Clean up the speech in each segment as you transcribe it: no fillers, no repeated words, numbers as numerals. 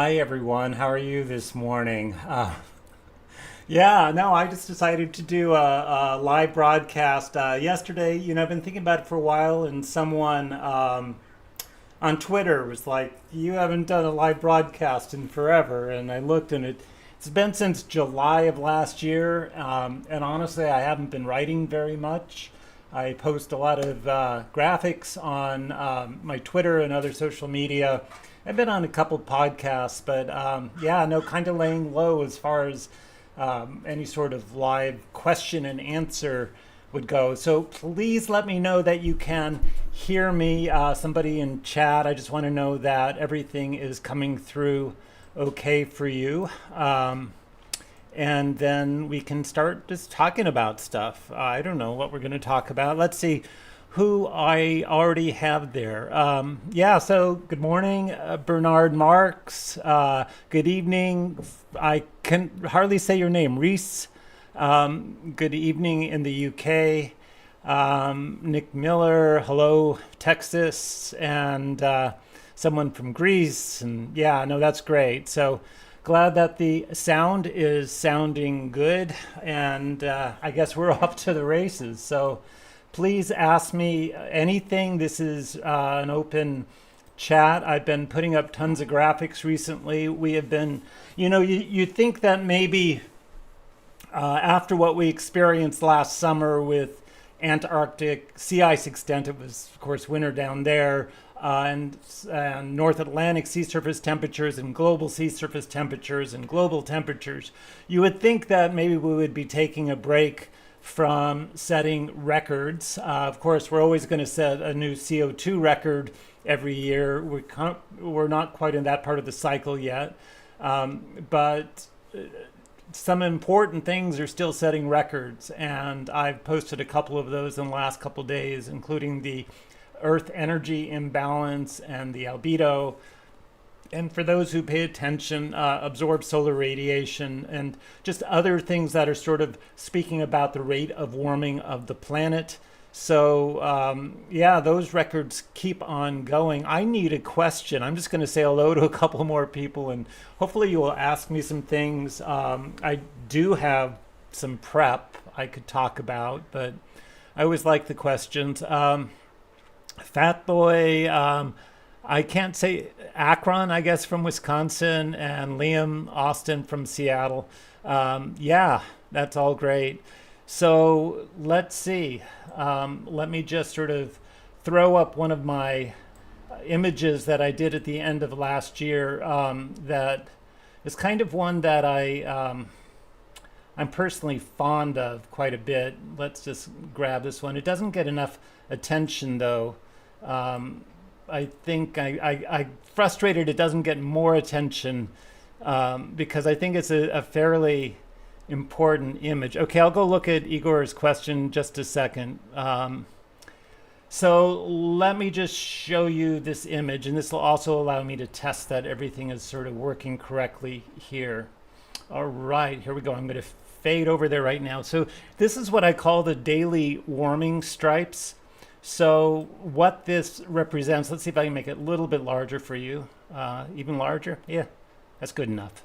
Hi everyone, how are you this morning? Yeah, no, I just decided to do a live broadcast yesterday. I've been thinking about it for a while, and someone on Twitter was like, "You haven't done a live broadcast in forever," and I looked, and it's been since July of last year, and honestly, I haven't been writing very much. I post a lot of graphics on my Twitter and other social media. I've been on a couple podcasts, but yeah, no, kind of laying low as far as any sort of live question and answer would go. So please let me know that you can hear me. Somebody in chat, I just want to know that everything is coming through okay for you. And then we can start just talking about stuff. I don't know what we're going to talk about. Let's see who I already have there. Yeah, so good morning, Bernard Marks. Good evening. I can hardly say your name, Reese. Good evening in the UK. Nick Miller, hello, Texas, and someone from Greece. And yeah, no, that's great. So glad that the sound is sounding good, and I guess we're off to the races. So please ask me anything. This is an open chat. I've been putting up tons of graphics recently. We have been, you think that maybe after what we experienced last summer with Antarctic sea ice extent, it was, of course, winter down there, and North Atlantic sea surface temperatures and global sea surface temperatures and global temperatures, you would think that maybe we would be taking a break from setting records. Of course, we're always going to set a new CO2 record every year. We're not quite in that part of the cycle yet, but some important things are still setting records, and I've posted a couple of those in the last couple of days, including the Earth energy imbalance and the albedo. And for those who pay attention, absorb solar radiation and just other things that are sort of speaking about the rate of warming of the planet. So yeah, those records keep on going. I need a question. I'm just going to say hello to a couple more people, and hopefully you will ask me some things. I do have some prep I could talk about, but I always like the questions. Fat Boy, I can't say Akron, I guess, from Wisconsin, and Liam Austin from Seattle. Yeah, that's all great. So let's see. Let me just sort of throw up one of my images that I did at the end of last year. That is kind of one that I'm personally fond of quite a bit. Let's just grab this one. It doesn't get enough attention, though. I think I frustrated it doesn't get more attention because I think it's a fairly important image. Okay, I'll go look at Igor's question just a second. So let me just show you this image, and this will also allow me to test that everything is sort of working correctly here. All right, here we go. I'm going to fade over there right now. So this is what I call the daily warming stripes. So what this represents, let's see if I can make it a little bit larger for you. Even larger? Yeah, that's good enough.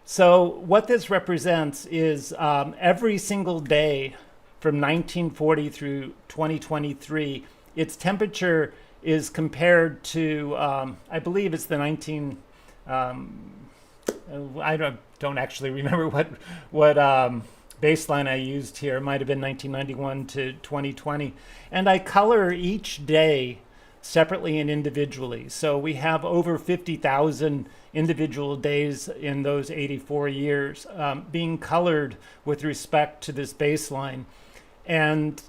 So what this represents is every single day from 1940 through 2023, its temperature is compared to, I believe it's the I don't actually remember what baseline I used here. It might have been 1991 to 2020. And I color each day separately and individually. So we have over 50,000 individual days in those 84 years being colored with respect to this baseline. And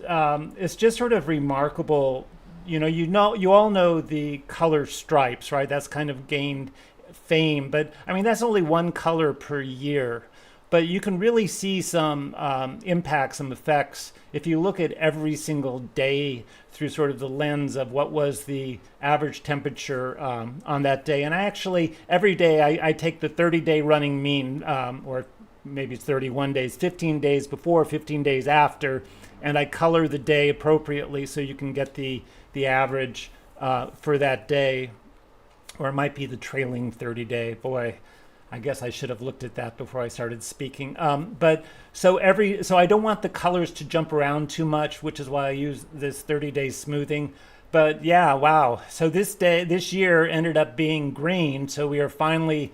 it's just sort of remarkable. You all know the color stripes, right? That's kind of gained fame, but I mean, that's only one color per year. But you can really see some impacts, some effects, if you look at every single day through sort of the lens of what was the average temperature on that day. And I actually, every day, I take the 30-day running mean, or maybe it's 31 days, 15 days before, 15 days after, and I color the day appropriately so you can get the average for that day. or it might be the trailing 30-day. Boy, I guess I should have looked at that before I started speaking. But so I don't want the colors to jump around too much, which is why I use this 30-day smoothing. But yeah, wow. So this year ended up being green. So we are finally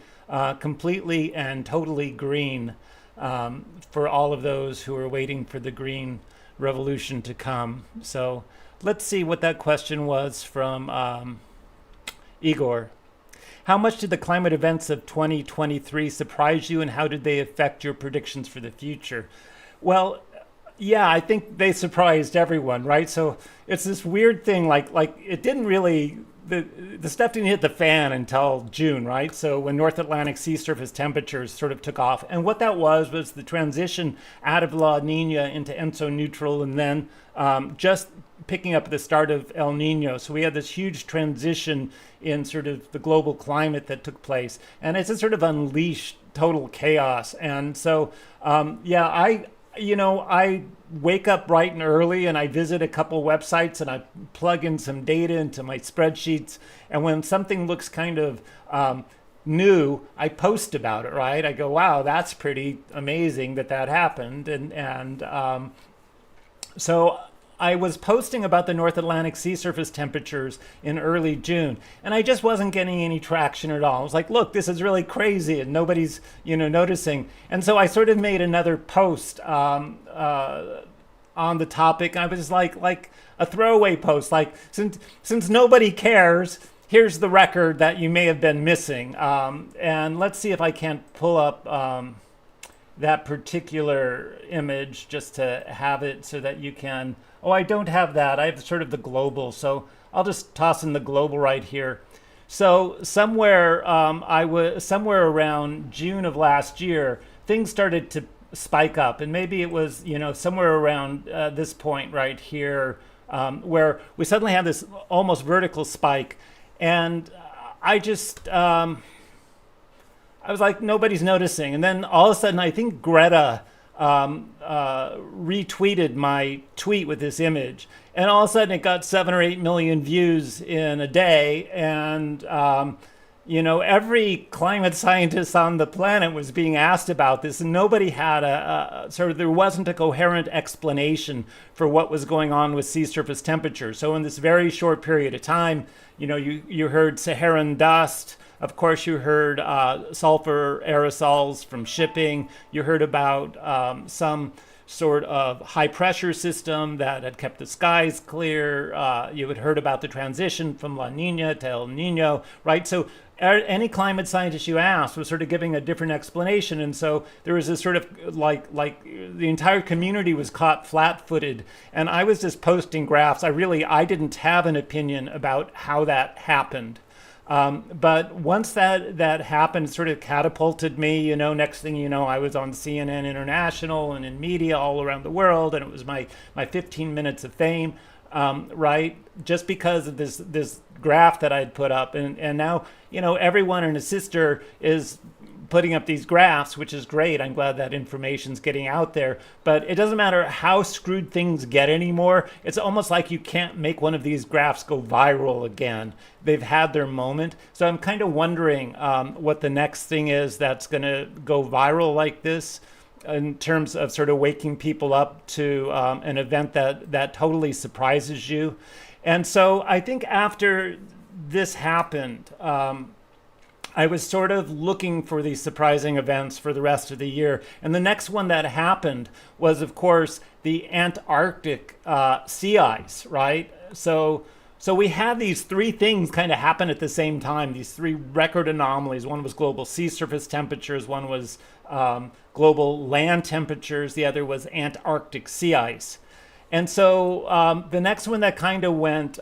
completely and totally green, for all of those who are waiting for the green revolution to come. So let's see what that question was from Igor. How much did the climate events of 2023 surprise you, and how did they affect your predictions for the future? Well, yeah, I think they surprised everyone, right? So it's this weird thing, like it didn't really, the stuff didn't hit the fan until June, right? So when North Atlantic sea surface temperatures sort of took off, and what that was the transition out of La Nina into Enso neutral, and then just picking up at the start of El Nino. So we had this huge transition in sort of the global climate that took place, and it's a sort of unleashed total chaos. And so, yeah, I wake up bright and early, and I visit a couple websites, and I plug in some data into my spreadsheets. And when something looks kind of new, I post about it, right? I go, wow, that's pretty amazing that happened. And so I was posting about the North Atlantic sea surface temperatures in early June, and I just wasn't getting any traction at all. I was like, look, this is really crazy, and nobody's, noticing. And so I sort of made another post on the topic. I was like a throwaway post, like, since nobody cares, here's the record that you may have been missing. And let's see if I can't pull up that particular image just to have it so that you can. Oh, I don't have that. I have sort of the global. So I'll just toss in the global right here. So somewhere somewhere around June of last year, things started to spike up, and maybe it was somewhere around this point right here, where we suddenly have this almost vertical spike, and I just I was like, nobody's noticing. And then all of a sudden, I think Greta retweeted my tweet with this image, and all of a sudden it got 7 or 8 million views in a day. And every climate scientist on the planet was being asked about this, and nobody had there wasn't a coherent explanation for what was going on with sea surface temperature. So in this very short period of time, you heard Saharan dust. Of course, you heard sulfur aerosols from shipping. You heard about some sort of high pressure system that had kept the skies clear. You had heard about the transition from La Nina to El Nino, right? So any climate scientist you asked was sort of giving a different explanation. And so there was this sort of like the entire community was caught flat-footed. And I was just posting graphs. I didn't have an opinion about how that happened. But once that happened, it sort of catapulted me, next thing you know, I was on CNN International and in media all around the world, and it was my 15 minutes of fame, right? Just because of this graph that I'd put up. And now, everyone and his sister is putting up these graphs, which is great. I'm glad that information's getting out there. But it doesn't matter how screwed things get anymore. It's almost like you can't make one of these graphs go viral again. They've had their moment. So I'm kind of wondering what the next thing is that's going to go viral like this, in terms of sort of waking people up to an event that totally surprises you. And so I think after this happened, I was sort of looking for these surprising events for the rest of the year. And the next one that happened was, of course, the Antarctic sea ice, right? So we had these three things kind of happen at the same time, these three record anomalies. One was global sea surface temperatures, one was global land temperatures, the other was Antarctic sea ice. And so the next one that kind of went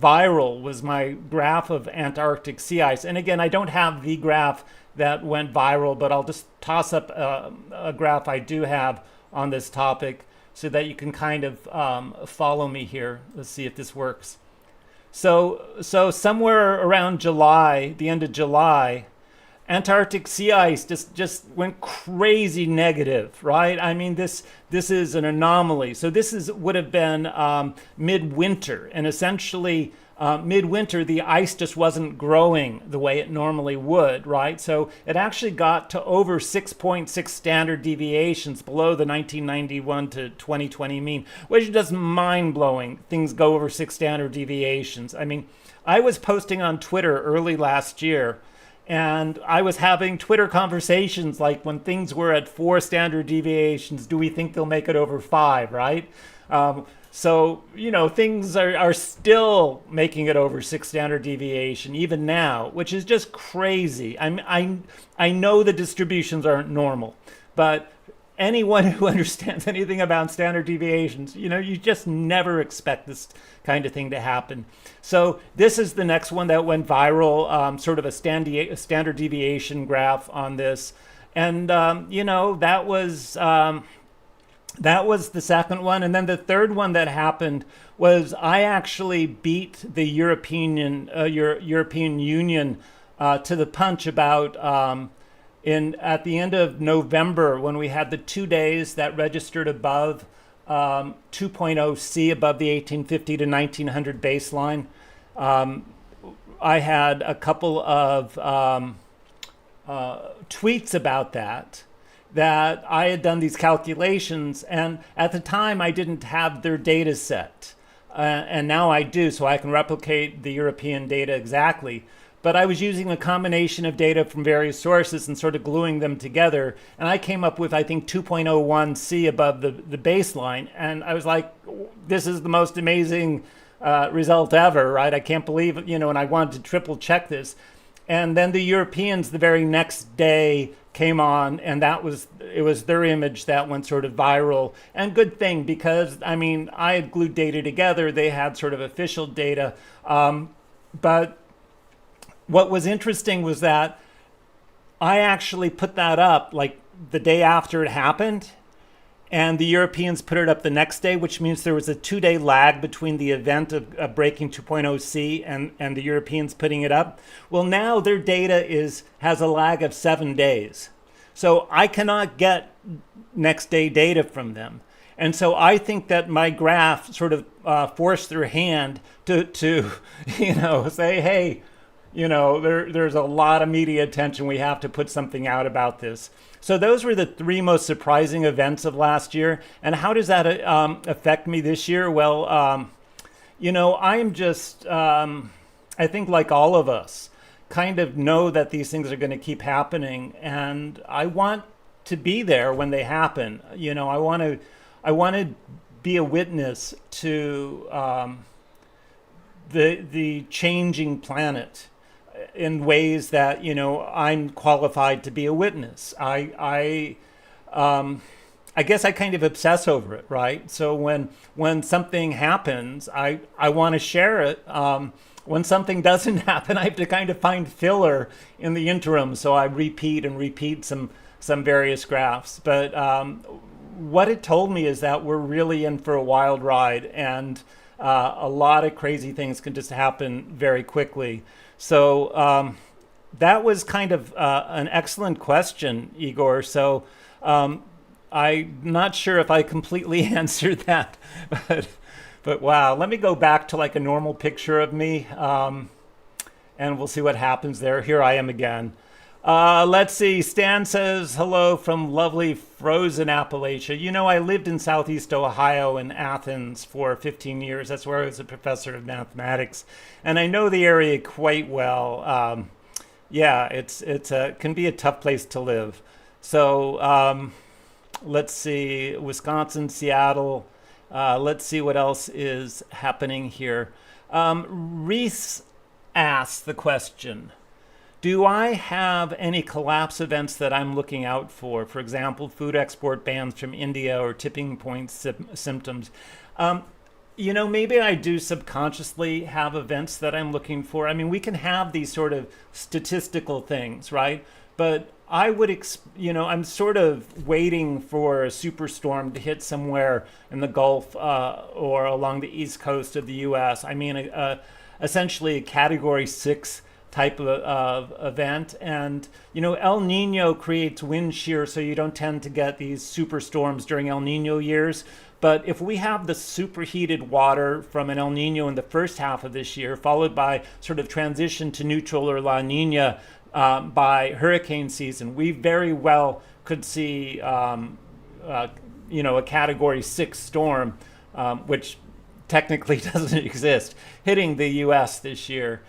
viral was my graph of Antarctic sea ice. And again, I don't have the graph that went viral, but I'll just toss up a graph I do have on this topic so that you can kind of follow me here. Let's see if this works. So somewhere around July, the end of July, Antarctic sea ice just went crazy negative, right? I mean, this is an anomaly. So this would have been midwinter, and essentially midwinter, the ice just wasn't growing the way it normally would, right? So it actually got to over 6.6 standard deviations below the 1991 to 2020 mean, which is just mind-blowing. Things go over 6 standard deviations. I mean, I was posting on Twitter early last year, and I was having Twitter conversations like, when things were at 4 standard deviations, do we think they'll make it over 5, right? So, things are still making it over 6 standard deviation even now, which is just crazy. I know the distributions aren't normal, but anyone who understands anything about standard deviations, you just never expect this kind of thing to happen. So this is the next one that went viral, sort of a standard deviation graph on this. And, that was the second one. And then the third one that happened was I actually beat the European Union to the punch about at the end of November, when we had the 2 days that registered above 2.0 C, above the 1850 to 1900 baseline. I had a couple of tweets about that I had done these calculations, and at the time I didn't have their data set, and now I do, so I can replicate the European data exactly. But I was using a combination of data from various sources and sort of gluing them together, and I came up with, I think, 2.01 C above the baseline, and I was like, this is the most amazing result ever, right? I can't believe it, and I wanted to triple check this. And then the Europeans the very next day came on, and it was their image that went sort of viral. And good thing, because I had glued data together. They had sort of official data. But what was interesting was that I actually put that up like the day after it happened, and the Europeans put it up the next day, which means there was a 2-day lag between the event of breaking 2.0 C and the Europeans putting it up. Well, now their data has a lag of 7 days. So I cannot get next day data from them. And so I think that my graph sort of forced their hand to say, hey, there's a lot of media attention. We have to put something out about this. So those were the 3 most surprising events of last year. And how does that affect me this year? Well, I'm just, I think like all of us, kind of know that these things are going to keep happening. And I want to be there when they happen. I want to be a witness to the changing planet in ways that I'm qualified to be a witness. I guess I kind of obsess over it, right? So when something happens, I want to share it. When something doesn't happen, I have to kind of find filler in the interim. So I repeat some various graphs. But what it told me is that we're really in for a wild ride, and a lot of crazy things can just happen very quickly. So that was kind of an excellent question, Igor. So I'm not sure if I completely answered that, but wow. Let me go back to like a normal picture of me, and we'll see what happens there. Here I am again. Let's see. Stan says, hello from lovely frozen Appalachia. I lived in Southeast Ohio in Athens for 15 years. That's where I was a professor of mathematics. And I know the area quite well. Yeah, it can be a tough place to live. So let's see. Wisconsin, Seattle. Let's see what else is happening here. Reese asked the question, do I have any collapse events that I'm looking out for? For example, food export bans from India or tipping point symptoms. Maybe I do subconsciously have events that I'm looking for. We can have these sort of statistical things, right? But I would, I'm sort of waiting for a superstorm to hit somewhere in the Gulf or along the east coast of the U.S. Essentially a Category 6 type of event. And, El Nino creates wind shear, so you don't tend to get these superstorms during El Nino years. But if we have the superheated water from an El Nino in the first half of this year, followed by sort of transition to neutral or La Nina by hurricane season, we very well could see, a Category 6 storm, which technically doesn't exist, hitting the U.S. this year.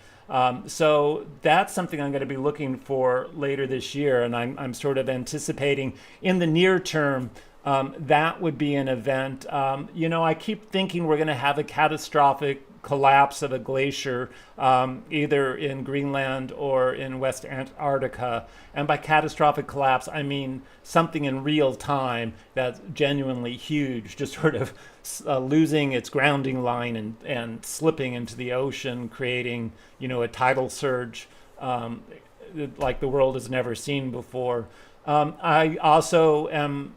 So that's something I'm going to be looking for later this year, and I'm sort of anticipating in the near term that would be an event. I keep thinking we're going to have a catastrophic collapse of a glacier, either in Greenland or in West Antarctica. And by catastrophic collapse, I mean something in real time that's genuinely huge, just sort of losing its grounding line and slipping into the ocean, creating, a tidal surge like the world has never seen before. I also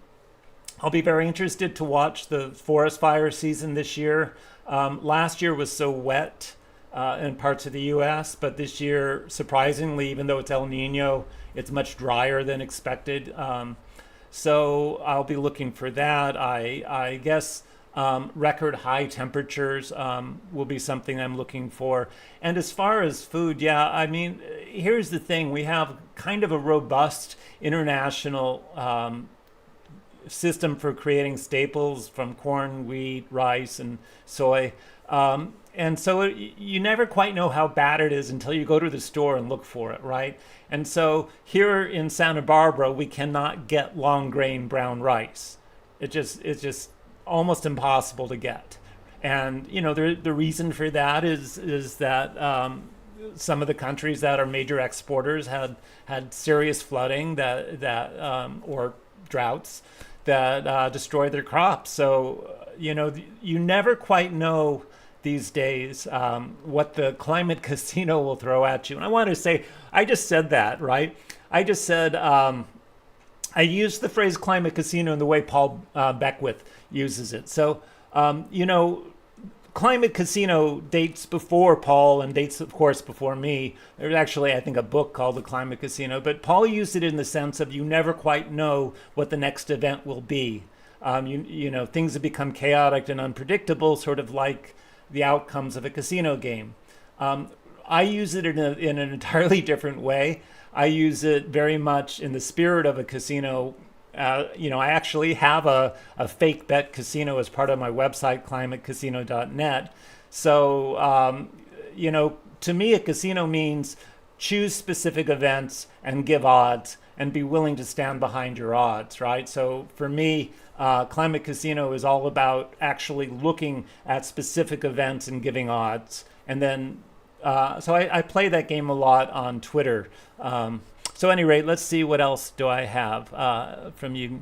I'll be very interested to watch the forest fire season this year. Last year was so wet in parts of the U.S., but this year, surprisingly, even though it's El Nino, it's much drier than expected. So I'll be looking for that. I guess record high temperatures will be something I'm looking for. And as far as food, here's the thing. We have kind of a robust international system for creating staples from corn, wheat, rice, and soy. And so you never quite know how bad it is until you go to the store and look for it, right? And so here in Santa Barbara, we cannot get long grain brown rice. It's just almost impossible to get. And the reason for that is that some of the countries that are major exporters had serious flooding that or droughts that destroy their crops. So, you never quite know these days what the climate casino will throw at you. And I want to say, I just said that, right? I just said, I used the phrase climate casino in the way Paul Beckwith uses it. So, climate casino dates before Paul and dates, of course, before me. There's actually, I think, a book called The Climate Casino, but Paul used it in the sense of you never quite know what the next event will be. Things have become chaotic and unpredictable, sort of like the outcomes of a casino game. I use it in an entirely different way. I use it very much in the spirit of a casino. I actually have a fake bet casino as part of my website, climatecasino.net. So, to me, a casino means choose specific events and give odds and be willing to stand behind your odds, right? So for me, Climate Casino is all about actually looking at specific events and giving odds. And then, so I play that game a lot on Twitter. So at any rate, let's see what else do I have from you.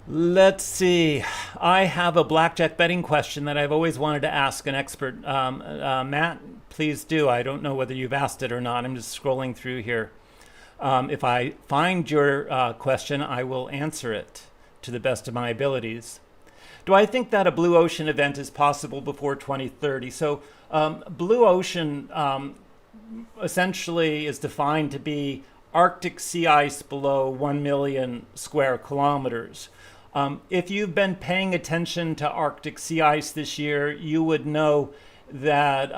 Let's see. I have a blackjack betting question that I've always wanted to ask an expert. Matt, please do. I don't know whether you've asked it or not. I'm just scrolling through here. If I find your question, I will answer it to the best of my abilities. Do I think that a blue ocean event is possible before 2030? So blue ocean essentially is defined to be Arctic sea ice below 1 million square kilometers. If you've been paying attention to Arctic sea ice this year, you would know that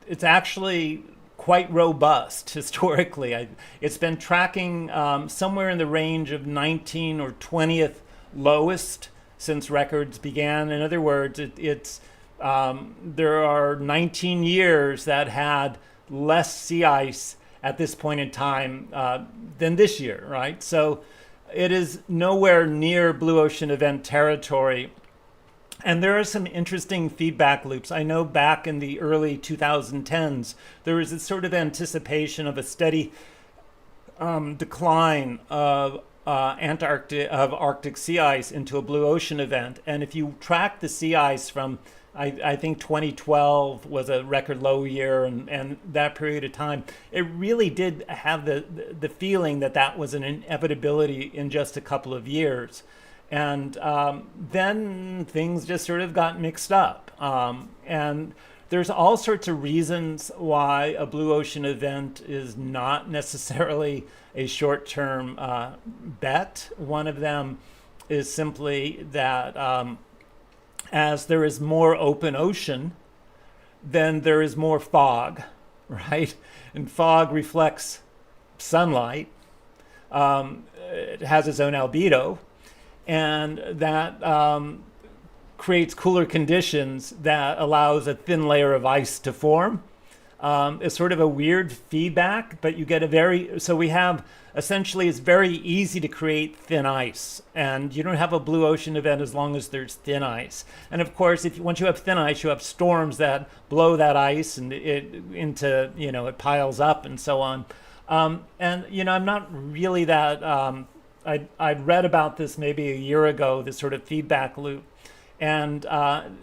it's actually quite robust historically. It's been tracking somewhere in the range of 19 or 20th lowest since records began. In other words, there are 19 years that had less sea ice at this point in time than this year, right? So it is nowhere near blue ocean event territory. And there are some interesting feedback loops. I know back in the early 2010s, there was this sort of anticipation of a steady decline of Arctic sea ice into a blue ocean event. And if you track the sea ice from, I think 2012 was a record low year, and that period of time, it really did have the feeling that was an inevitability in just a couple of years. And then things just sort of got mixed up. And there's all sorts of reasons why a blue ocean event is not necessarily a short-term bet. One of them is simply that as there is more open ocean, then there is more fog, right? And fog reflects sunlight. It has its own albedo, and that creates cooler conditions that allows a thin layer of ice to form. It's sort of a weird feedback, but you get so we have, essentially, it's very easy to create thin ice, and you don't have a blue ocean event as long as there's thin ice. And of course, once you have thin ice, you have storms that blow that ice and it piles up and so on. And I'm not really that, I'd read about this maybe a year ago, this sort of feedback loop. And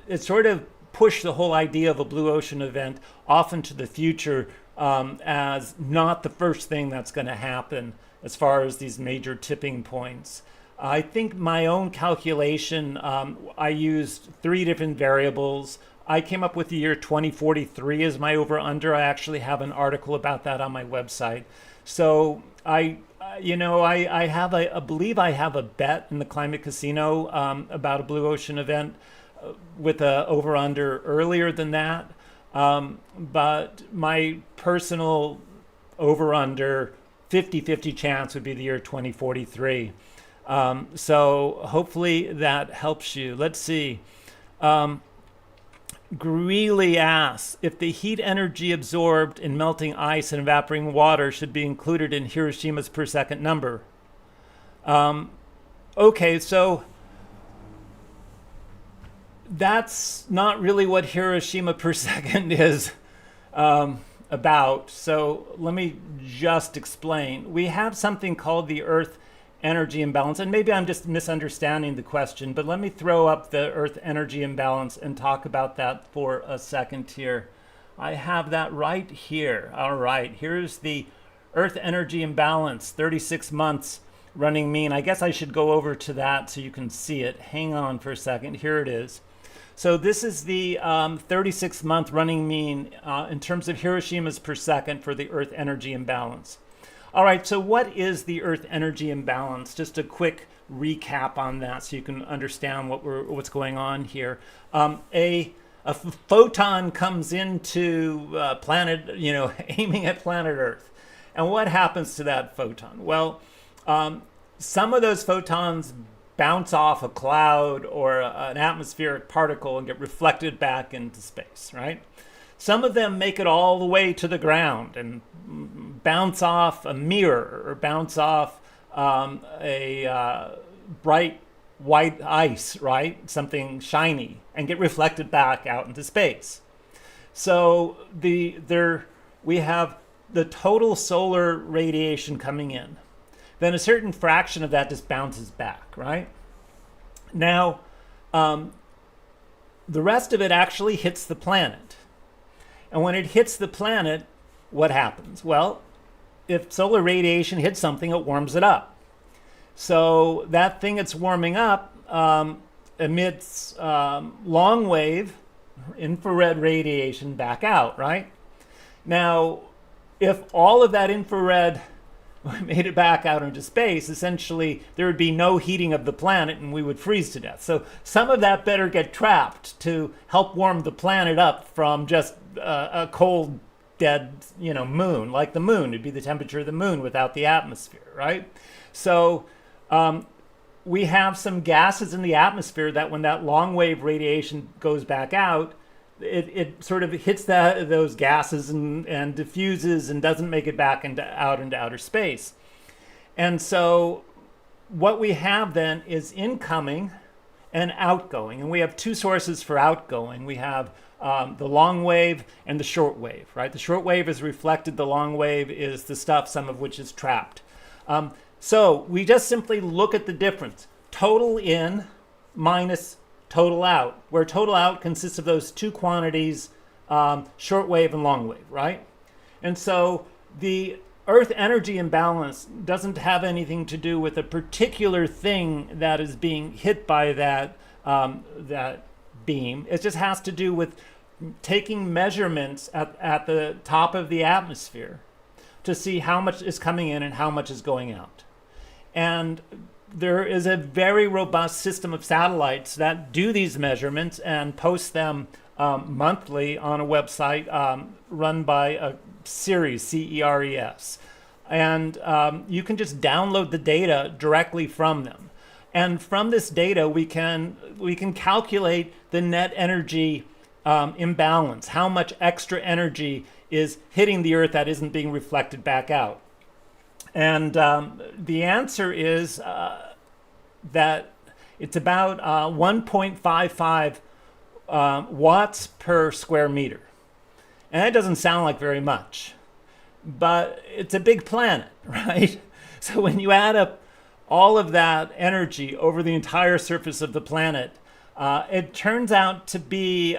it sort of pushed the whole idea of a blue ocean event off into the future as not the first thing that's going to happen as far as these major tipping points. I think my own calculation, I used 3 different variables. I came up with the year 2043 as my over-under. I actually have an article about that on my website. So I believe I have a bet in the Climate Casino about a blue ocean event with a over-under earlier than that. But my personal over-under 50-50 chance would be the year 2043. So hopefully that helps you. Let's see. Greeley asks if the heat energy absorbed in melting ice and evaporating water should be included in Hiroshima's per second number. Okay, so that's not really what Hiroshima per second is about. So let me just explain. We have something called the Earth energy imbalance, and maybe I'm just misunderstanding the question, but let me throw up the Earth energy imbalance and talk about that for a second here. I have that right here. All right, here's the Earth energy imbalance, 36 months running mean. I guess I should go over to that so you can see it. Hang on for a second. Here it is. So this is the 36-month running mean in terms of Hiroshimas per second for the Earth energy imbalance. All right, so what is the Earth energy imbalance? Just a quick recap on that so you can understand what's going on here. A photon comes into planet, aiming at planet Earth. And what happens to that photon? Well, some of those photons bounce off a cloud or an atmospheric particle and get reflected back into space, right? Some of them make it all the way to the ground and bounce off a mirror or bounce off a bright white ice, right? Something shiny, and get reflected back out into space. So we have the total solar radiation coming in. Then a certain fraction of that just bounces back, right? Now, the rest of it actually hits the planet. And when it hits the planet, what happens? Well, if solar radiation hits something, it warms it up. So that thing it's warming up emits long wave infrared radiation back out, right? Now, if all of that infrared made it back out into space, essentially there would be no heating of the planet and we would freeze to death. So some of that better get trapped to help warm the planet up from just a cold, dead, moon. Like the moon, it'd be the temperature of the moon without the atmosphere, right? So we have some gases in the atmosphere that when that long wave radiation goes back out, it sort of hits those gases and diffuses and doesn't make it back out into outer space. And so what we have then is incoming and outgoing. And we have 2 sources for outgoing. We have the long wave and the short wave, right? The short wave is reflected. The long wave is the stuff, some of which is trapped. So we just simply look at the difference. Total in minus total out, where total out consists of those 2 quantities, short wave and long wave, right? And so the Earth energy imbalance doesn't have anything to do with a particular thing that is being hit by that beam. It just has to do with taking measurements at the top of the atmosphere to see how much is coming in and how much is going out. And there is a very robust system of satellites that do these measurements and post them monthly on a website run by a Ceres, CERES. And you can just download the data directly from them. And from this data, we can calculate the net energy imbalance, how much extra energy is hitting the Earth that isn't being reflected back out. And the answer is that it's about 1.55 watts per square meter. And that doesn't sound like very much, but it's a big planet, right? So when you add up all of that energy over the entire surface of the planet, it turns out to be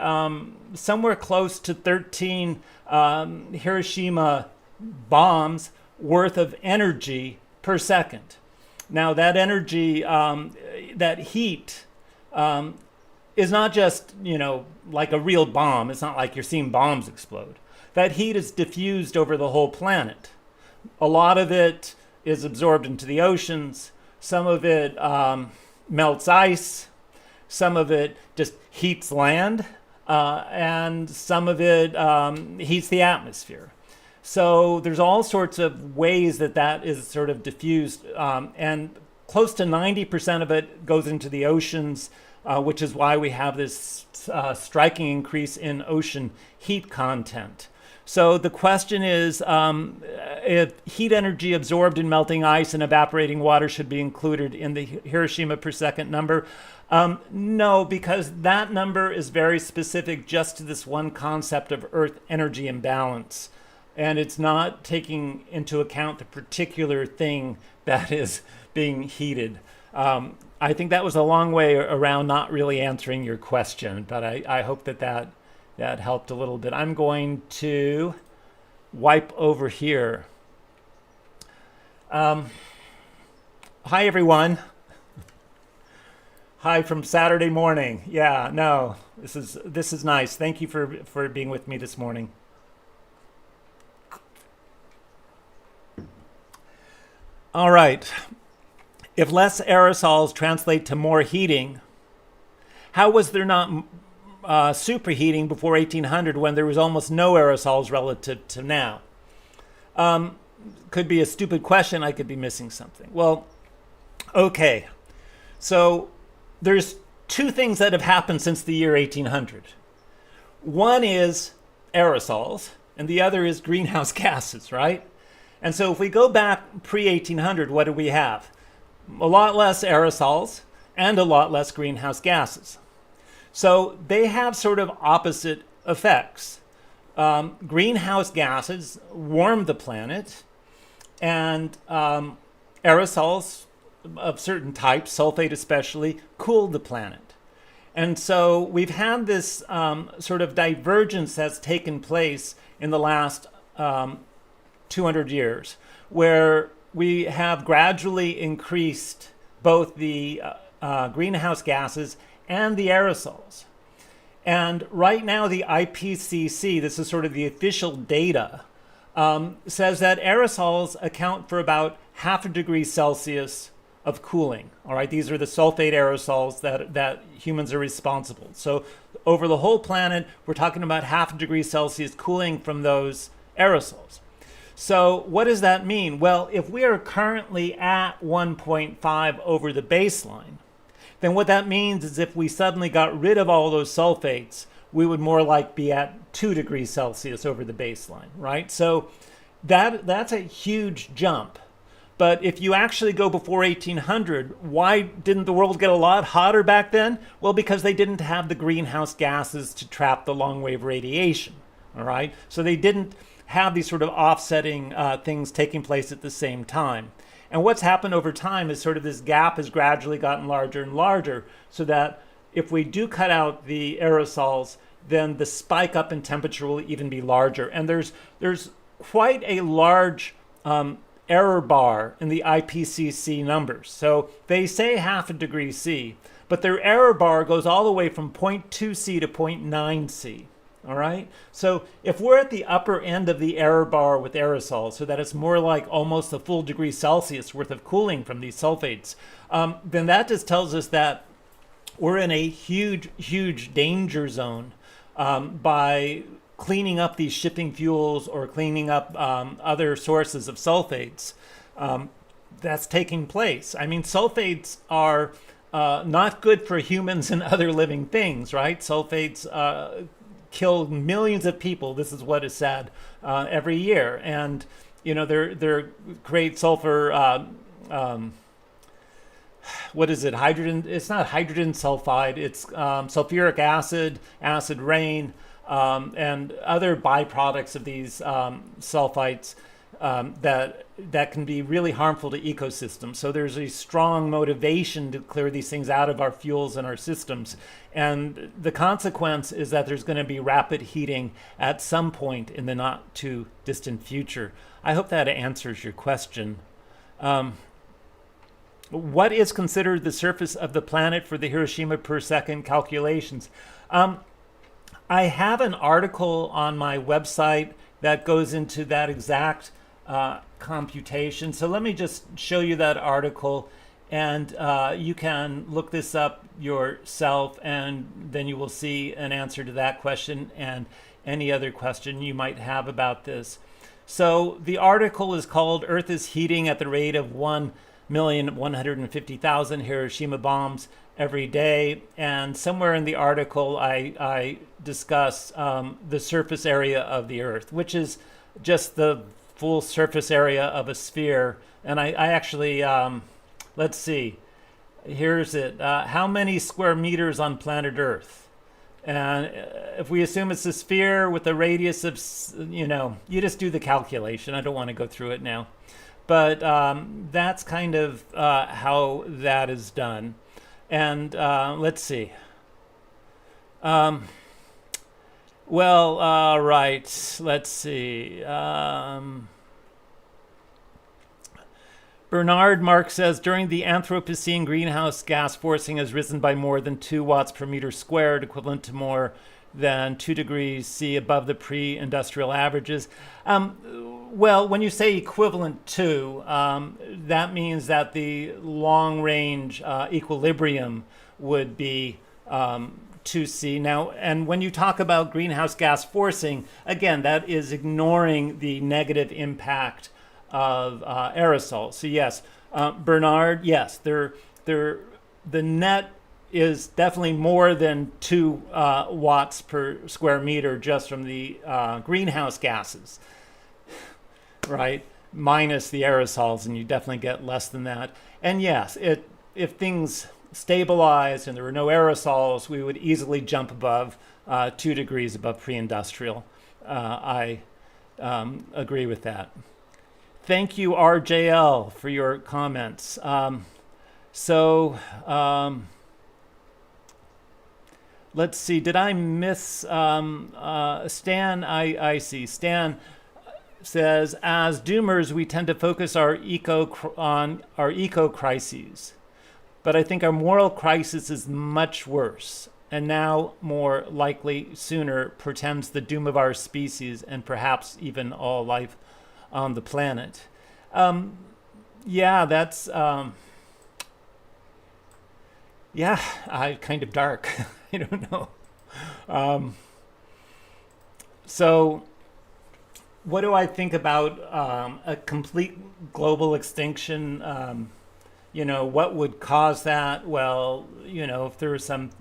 somewhere close to 13 Hiroshima bombs worth of energy per second. Now that energy, that heat, is not just, like a real bomb. It's not like you're seeing bombs explode. That heat is diffused over the whole planet. A lot of it is absorbed into the oceans. Some of it melts ice. Some of it just heats land. And some of it heats the atmosphere. So there's all sorts of ways that is sort of diffused. And close to 90% of it goes into the oceans, which is why we have this striking increase in ocean heat content. So the question is, if heat energy absorbed in melting ice and evaporating water should be included in the Hiroshima per second number. No, because that number is very specific just to this one concept of Earth energy imbalance. And it's not taking into account the particular thing that is being heated. I think that was a long way around not really answering your question, but I hope that helped a little bit. I'm going to wipe over here. Hi, everyone. Hi from Saturday morning. Yeah, no, this is nice. Thank you for being with me this morning. All right. If less aerosols translate to more heating, how was there not superheating before 1800 when there was almost no aerosols relative to now? Could be a stupid question. I could be missing something. Well, okay. So there's two things that have happened since the year 1800. One is aerosols, and the other is greenhouse gases, right? And so if we go back pre-1800, what do we have? A lot less aerosols and a lot less greenhouse gases. So they have sort of opposite effects. Greenhouse gases warm the planet, and aerosols of certain types, sulfate especially, cool the planet. And so we've had this sort of divergence that's taken place in the last 200 years, where we have gradually increased both the greenhouse gases and the aerosols. And right now the IPCC, this is sort of the official data, says that aerosols account for about 0.5 degrees Celsius of cooling. All right, these are the sulfate aerosols that humans are responsible. So over the whole planet, we're talking about 0.5 degrees Celsius cooling from those aerosols. So what does that mean? Well, if we are currently at 1.5 over the baseline, then what that means is if we suddenly got rid of all those sulfates, we would more like be at 2 degrees Celsius over the baseline, right? So that's a huge jump. But if you actually go before 1800, why didn't the world get a lot hotter back then? Well, because they didn't have the greenhouse gases to trap the long-wave radiation, all right? So they didn't have these sort of offsetting things taking place at the same time. And what's happened over time is sort of this gap has gradually gotten larger and larger, so that if we do cut out the aerosols, then the spike up in temperature will even be larger. And there's quite a large error bar in the IPCC numbers. So they say 0.5 degree C, but their error bar goes all the way from 0.2 C to 0.9 C. All right. So if we're at the upper end of the error bar with aerosols, so that it's more like almost a full degree Celsius worth of cooling from these sulfates, then that just tells us that we're in a huge, huge danger zone by cleaning up these shipping fuels or cleaning up other sources of sulfates. That's taking place. I mean, sulfates are not good for humans and other living things, right? Sulfates kill millions of people. This is what is said every year, and they're great sulfur. What is it? Hydrogen? It's not hydrogen sulfide. It's sulfuric acid, acid rain, and other byproducts of these sulfites that can be really harmful to ecosystems. So there's a strong motivation to clear these things out of our fuels and our systems. And the consequence is that there's going to be rapid heating at some point in the not too distant future. I hope that answers your question. What is considered the surface of the planet for the Hiroshima per second calculations? I have an article on my website that goes into that exact computation. So let me just show you that article, and you can look this up yourself, and then you will see an answer to that question and any other question you might have about this. So the article is called "Earth is Heating at the Rate of 1,150,000 Hiroshima Bombs Every Day," and somewhere in the article I discuss the surface area of the Earth, which is just the full surface area of a sphere. And I actually, let's see, here's it. How many square meters on planet Earth? And if we assume it's a sphere with a radius of, you just do the calculation. I don't want to go through it now. But that's kind of how that is done. And let's see. Right, let's see. Bernard Mark says, during the Anthropocene, greenhouse gas forcing has risen by more than 2 watts per meter squared, equivalent to more than 2 degrees C above the pre-industrial averages. Well, when you say equivalent to, that means that the long-range equilibrium would be 2C. Now, and when you talk about greenhouse gas forcing, again, that is ignoring the negative impact of aerosols. So yes, Bernard, yes, the net is definitely more than 2 watts per square meter just from the greenhouse gases, right? Minus the aerosols, and you definitely get less than that. And yes, if things stabilized and there were no aerosols, we would easily jump above 2 degrees above pre-industrial. I agree with that. Thank you, RJL, for your comments. Let's see, did I miss Stan? I see. Stan says, as doomers, we tend to focus on our eco crises. But I think our moral crisis is much worse, and now more likely sooner portends the doom of our species and perhaps even all life on the planet. Yeah, that's kind of dark. I don't know. So what do I think about a complete global extinction? What would cause that? Well, if there was some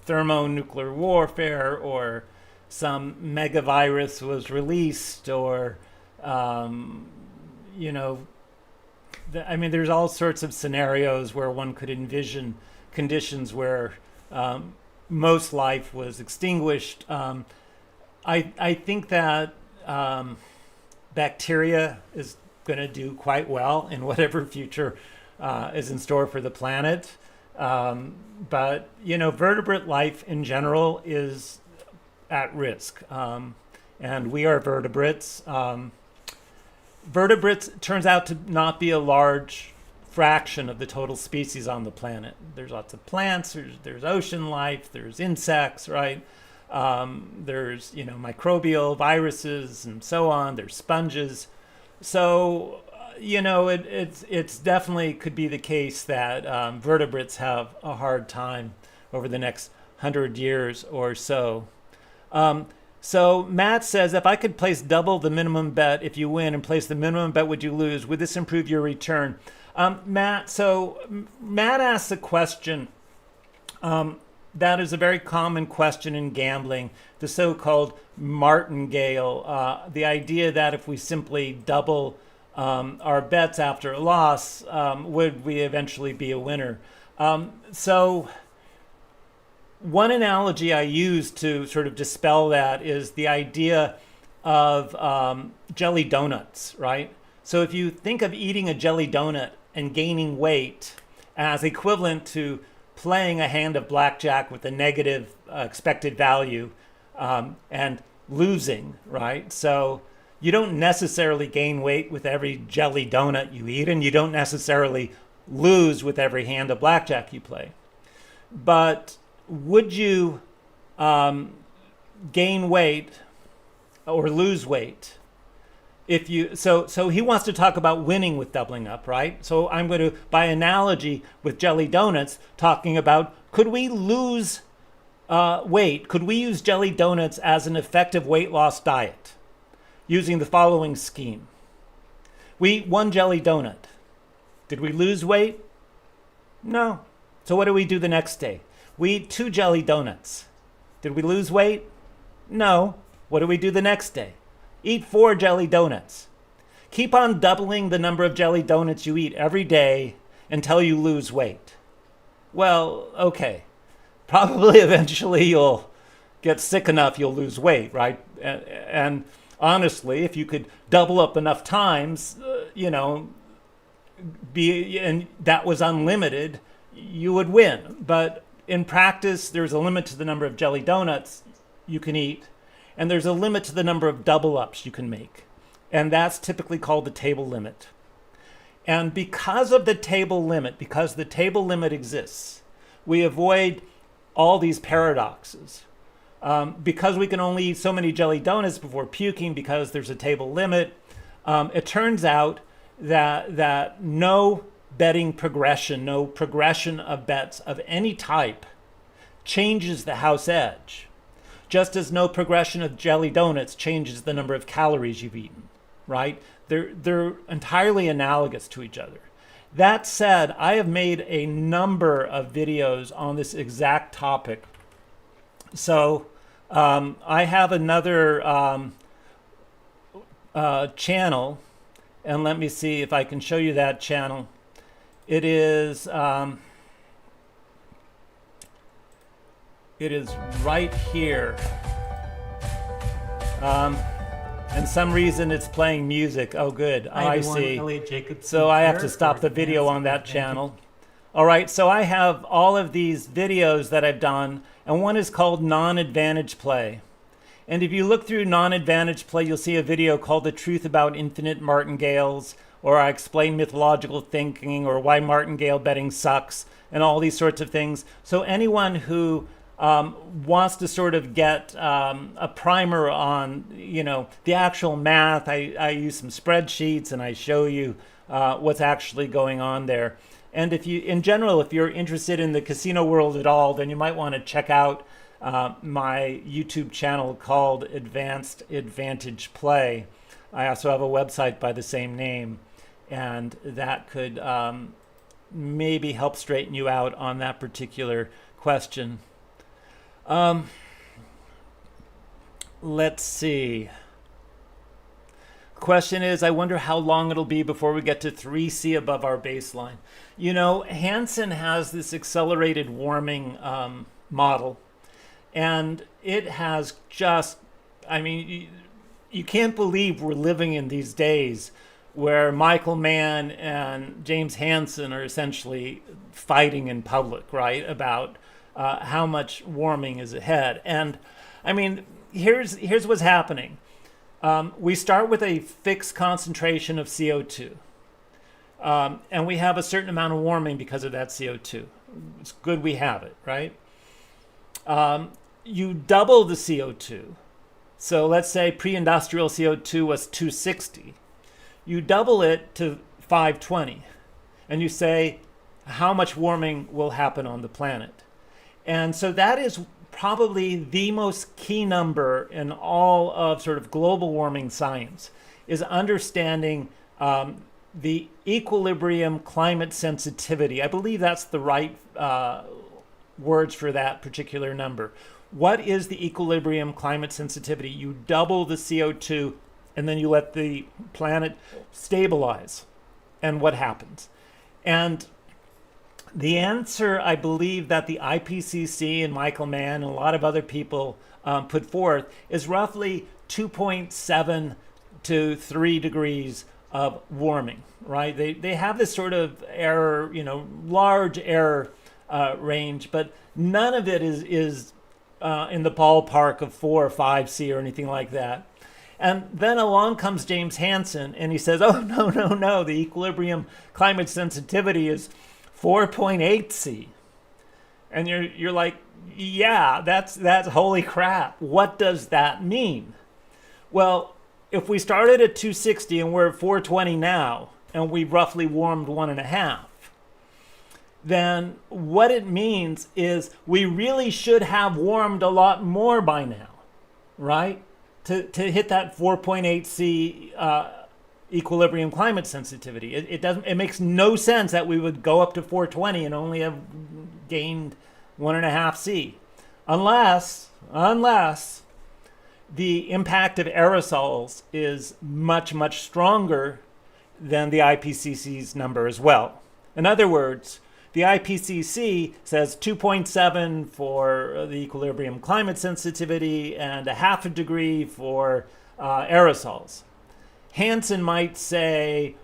thermonuclear warfare or some megavirus was released, or there's all sorts of scenarios where one could envision conditions where most life was extinguished. I think that bacteria is going to do quite well in whatever future is in store for the planet. But, vertebrate life in general is at risk. And we are vertebrates. Vertebrates turns out to not be a large fraction of the total species on the planet. There's lots of plants, there's ocean life, there's insects, right? There's, microbial viruses and so on. There's sponges. So, it's definitely could be the case that vertebrates have a hard time over the next 100 years or so. So Matt says, if I could place double the minimum bet if you win and place the minimum bet would you lose, would this improve your return? Matt asks a question that is a very common question in gambling, the so-called martingale, the idea that if we simply double our bets after a loss, would we eventually be a winner? So one analogy I use to sort of dispel that is the idea of jelly donuts, right? So if you think of eating a jelly donut and gaining weight as equivalent to playing a hand of blackjack with a negative expected value and losing, right? So you don't necessarily gain weight with every jelly donut you eat, and you don't necessarily lose with every hand of blackjack you play. But would you gain weight or lose weight if you so he wants to talk about winning with doubling up, right? So I'm going to, by analogy with jelly donuts, talking about, could we lose weight? Could we use jelly donuts as an effective weight loss diet using the following scheme? We eat one jelly donut. Did we lose weight? No. So what do we do the next day? We eat 2 jelly donuts. Did we lose weight? No. What do we do the next day? Eat 4 jelly donuts. Keep on doubling the number of jelly donuts you eat every day until you lose weight. Well, okay. Probably eventually you'll get sick enough you'll lose weight, right? And honestly, if you could double up enough times, and that was unlimited, you would win. But in practice, there's a limit to the number of jelly donuts you can eat, and there's a limit to the number of double ups you can make. And that's typically called the table limit. And because of the table limit, because the table limit exists, we avoid all these paradoxes. Because we can only eat so many jelly donuts before puking because there's a table limit, it turns out that no betting progression, no progression of bets of any type changes the house edge, just as no progression of jelly donuts changes the number of calories you've eaten, right? They're entirely analogous to each other. That said, I have made a number of videos on this exact topic. So I have another channel, and let me see if I can show you that channel. It is right here. And some reason it's playing music. Oh, good. I see. So I have to stop the video on that channel. All right, so I have all of these videos that I've done, and one is called Non-Advantage Play. And if you look through Non-Advantage Play, you'll see a video called The Truth About Infinite Martingales, or I explain mythological thinking, or why martingale betting sucks, and all these sorts of things. So anyone who wants to sort of get a primer on, the actual math, I use some spreadsheets and I show you what's actually going on there. And if you're interested in the casino world at all, then you might want to check out my YouTube channel called Advanced Advantage Play. I also have a website by the same name, and that could maybe help straighten you out on that particular question. Let's see. Question is, I wonder how long it'll be before we get to 3C above our baseline. Hansen has this accelerated warming model, and it has just, you can't believe we're living in these days where Michael Mann and James Hansen are essentially fighting in public, right, about how much warming is ahead. And here's what's happening. We start with a fixed concentration of CO2. And we have a certain amount of warming because of that CO2. It's good we have it, right? you double the CO2. So let's say pre-industrial CO2 was 260. You double it to 520. And you say, how much warming will happen on the planet? And so that is probably the most key number in all of sort of global warming science, is understanding the equilibrium climate sensitivity. I believe that's the right words for that particular number. What is the equilibrium climate sensitivity? You double the CO2 and then you let the planet stabilize. And what happens? And the answer, I believe, that the IPCC and Michael Mann and a lot of other people put forth is roughly 2.7 to 3 degrees of warming, right? They have this sort of error, large error range, but none of it is in the ballpark of 4 or 5C or anything like that. And then along comes James Hansen and he says, oh, no, the equilibrium climate sensitivity is 4.8C. And you're like, yeah, that's holy crap. What does that mean? Well, if we started at 260 and we're at 420 now, and we've roughly warmed 1.5, then what it means is we really should have warmed a lot more by now, right? To hit that 4.8C equilibrium climate sensitivity. It makes no sense that we would go up to 420 and only have gained 1.5C, unless the impact of aerosols is much, much stronger than the IPCC's number as well. In other words, the IPCC says 2.7 for the equilibrium climate sensitivity and 0.5 degree for aerosols. Hansen might say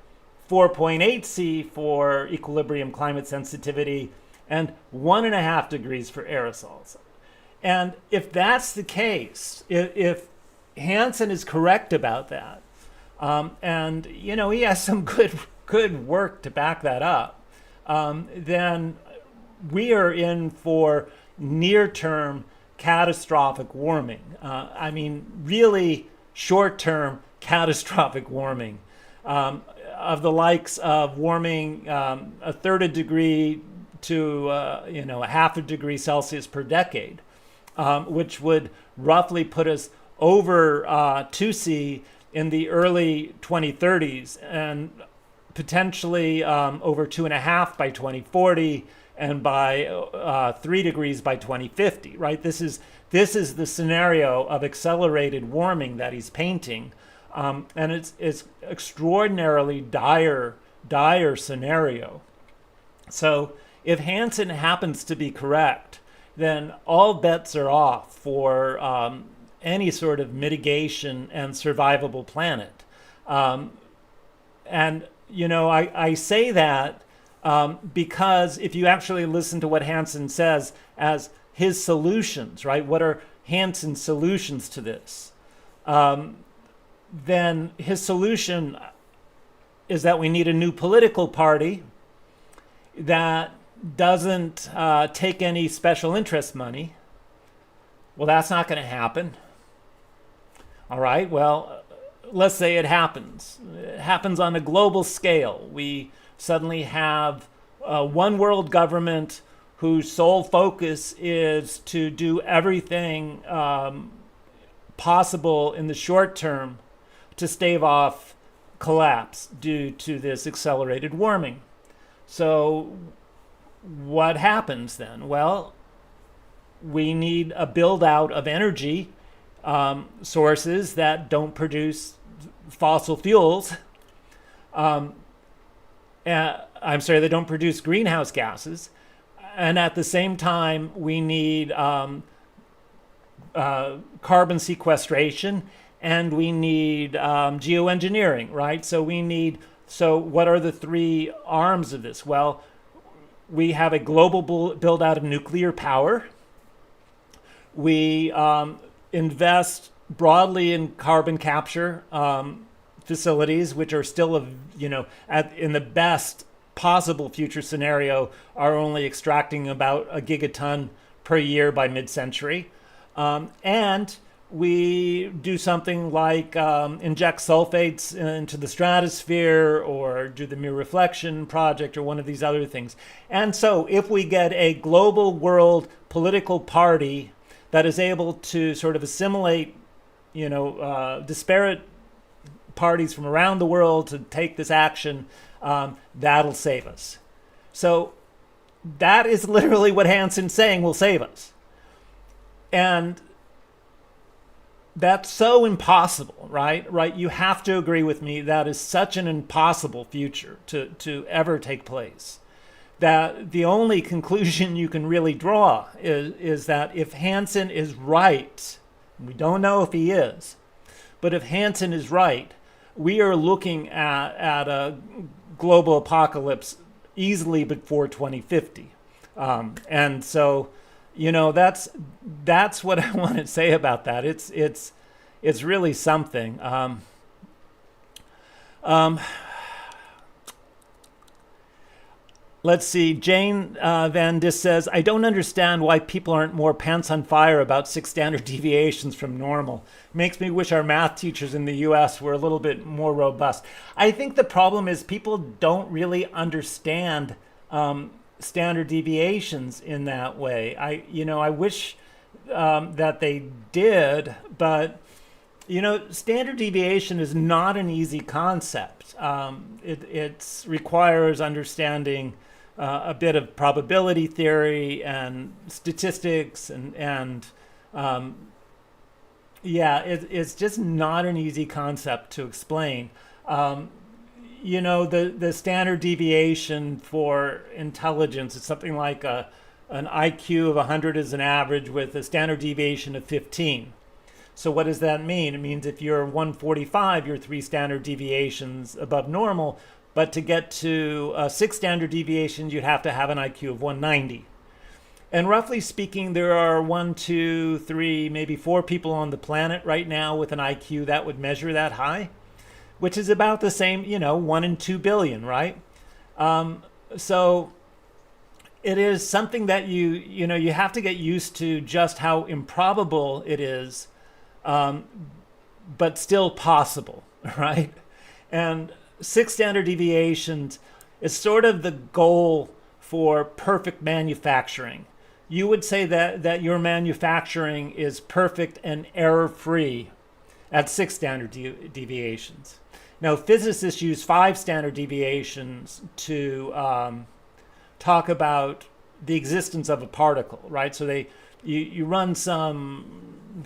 4.8C for equilibrium climate sensitivity and 1.5 degrees for aerosols. And if that's the case, if Hansen is correct about that, and he has some good work to back that up, then we are in for near-term catastrophic warming. Really short-term catastrophic warming of the likes of warming 1/3 degree to 0.5 degree Celsius per decade, which would roughly put us over 2C in the early 2030s and potentially over 2.5 by 2040 and by 3 degrees by 2050, right? This is the scenario of accelerated warming that he's painting. And it's extraordinarily dire scenario. So if Hansen happens to be correct, then all bets are off for any sort of mitigation and survivable planet. I say that because if you actually listen to what Hansen says as his solutions, right? What are Hansen's solutions to this? Then his solution is that we need a new political party that doesn't take any special interest money. Well, that's not going to happen. All right, well, let's say it happens. It happens on a global scale. We suddenly have one world government whose sole focus is to do everything possible in the short term to stave off collapse due to this accelerated warming. So what happens then? Well, we need a build out of energy sources that don't produce fossil fuels. They don't produce greenhouse gases. And at the same time, we need carbon sequestration and we need geoengineering, right? So what are the three arms of this? Well, we have a global build out of nuclear power. We invest broadly in carbon capture facilities, which are still, in the best possible future scenario, are only extracting about 1 gigaton per year by mid-century. And we do something like inject sulfates into the stratosphere or do the MEER reflection project or one of these other things. And so if we get a global world political party that is able to sort of assimilate, disparate parties from around the world to take this action, that'll save us. So that is literally what Hansen's saying will save us. And that's so impossible, right? Right? You have to agree with me that is such an impossible future to ever take place, that the only conclusion you can really draw is that if Hansen is right, we don't know if he is, but if Hansen is right, we are looking at a global apocalypse easily before 2050. And so, that's what I want to say about that. It's really something. Let's see. Jane Van Dis says, I don't understand why people aren't more pants on fire about 6 standard deviations from normal. Makes me wish our math teachers in the US were a little bit more robust. I think the problem is people don't really understand standard deviations in that way. I wish that they did, but standard deviation is not an easy concept. It requires understanding a bit of probability theory and statistics, it's just not an easy concept to explain. The standard deviation for intelligence is something like an IQ of 100 is an average with a standard deviation of 15. So what does that mean? It means if you're 145, you're 3 standard deviations above normal. But to get to 6 standard deviations, you'd have to have an IQ of 190. And roughly speaking, there are 1, 2, 3, maybe 4 people on the planet right now with an IQ that would measure that high, which is about the same, 1 in 2 billion, right? So it is something that you have to get used to just how improbable it is, but still possible, right? And 6 standard deviations is sort of the goal for perfect manufacturing. You would say that your manufacturing is perfect and error-free at 6 standard deviations. Now, physicists use 5 standard deviations to talk about the existence of a particle, right? So you run some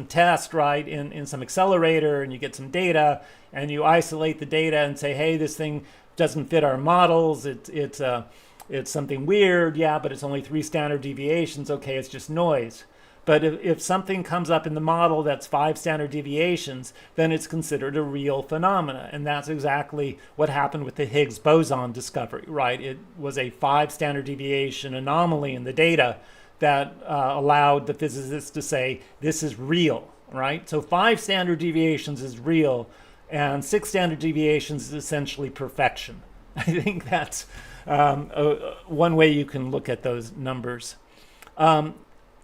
test, right, in some accelerator, and you get some data, and you isolate the data and say, hey, this thing doesn't fit our models. It's something weird, yeah, but it's only 3 standard deviations. Okay, it's just noise. But if something comes up in the model that's 5 standard deviations, then it's considered a real phenomena. And that's exactly what happened with the Higgs boson discovery, right? It was a 5 standard deviation anomaly in the data that allowed the physicists to say, this is real, right? So 5 standard deviations is real, and 6 standard deviations is essentially perfection. I think that's one way you can look at those numbers.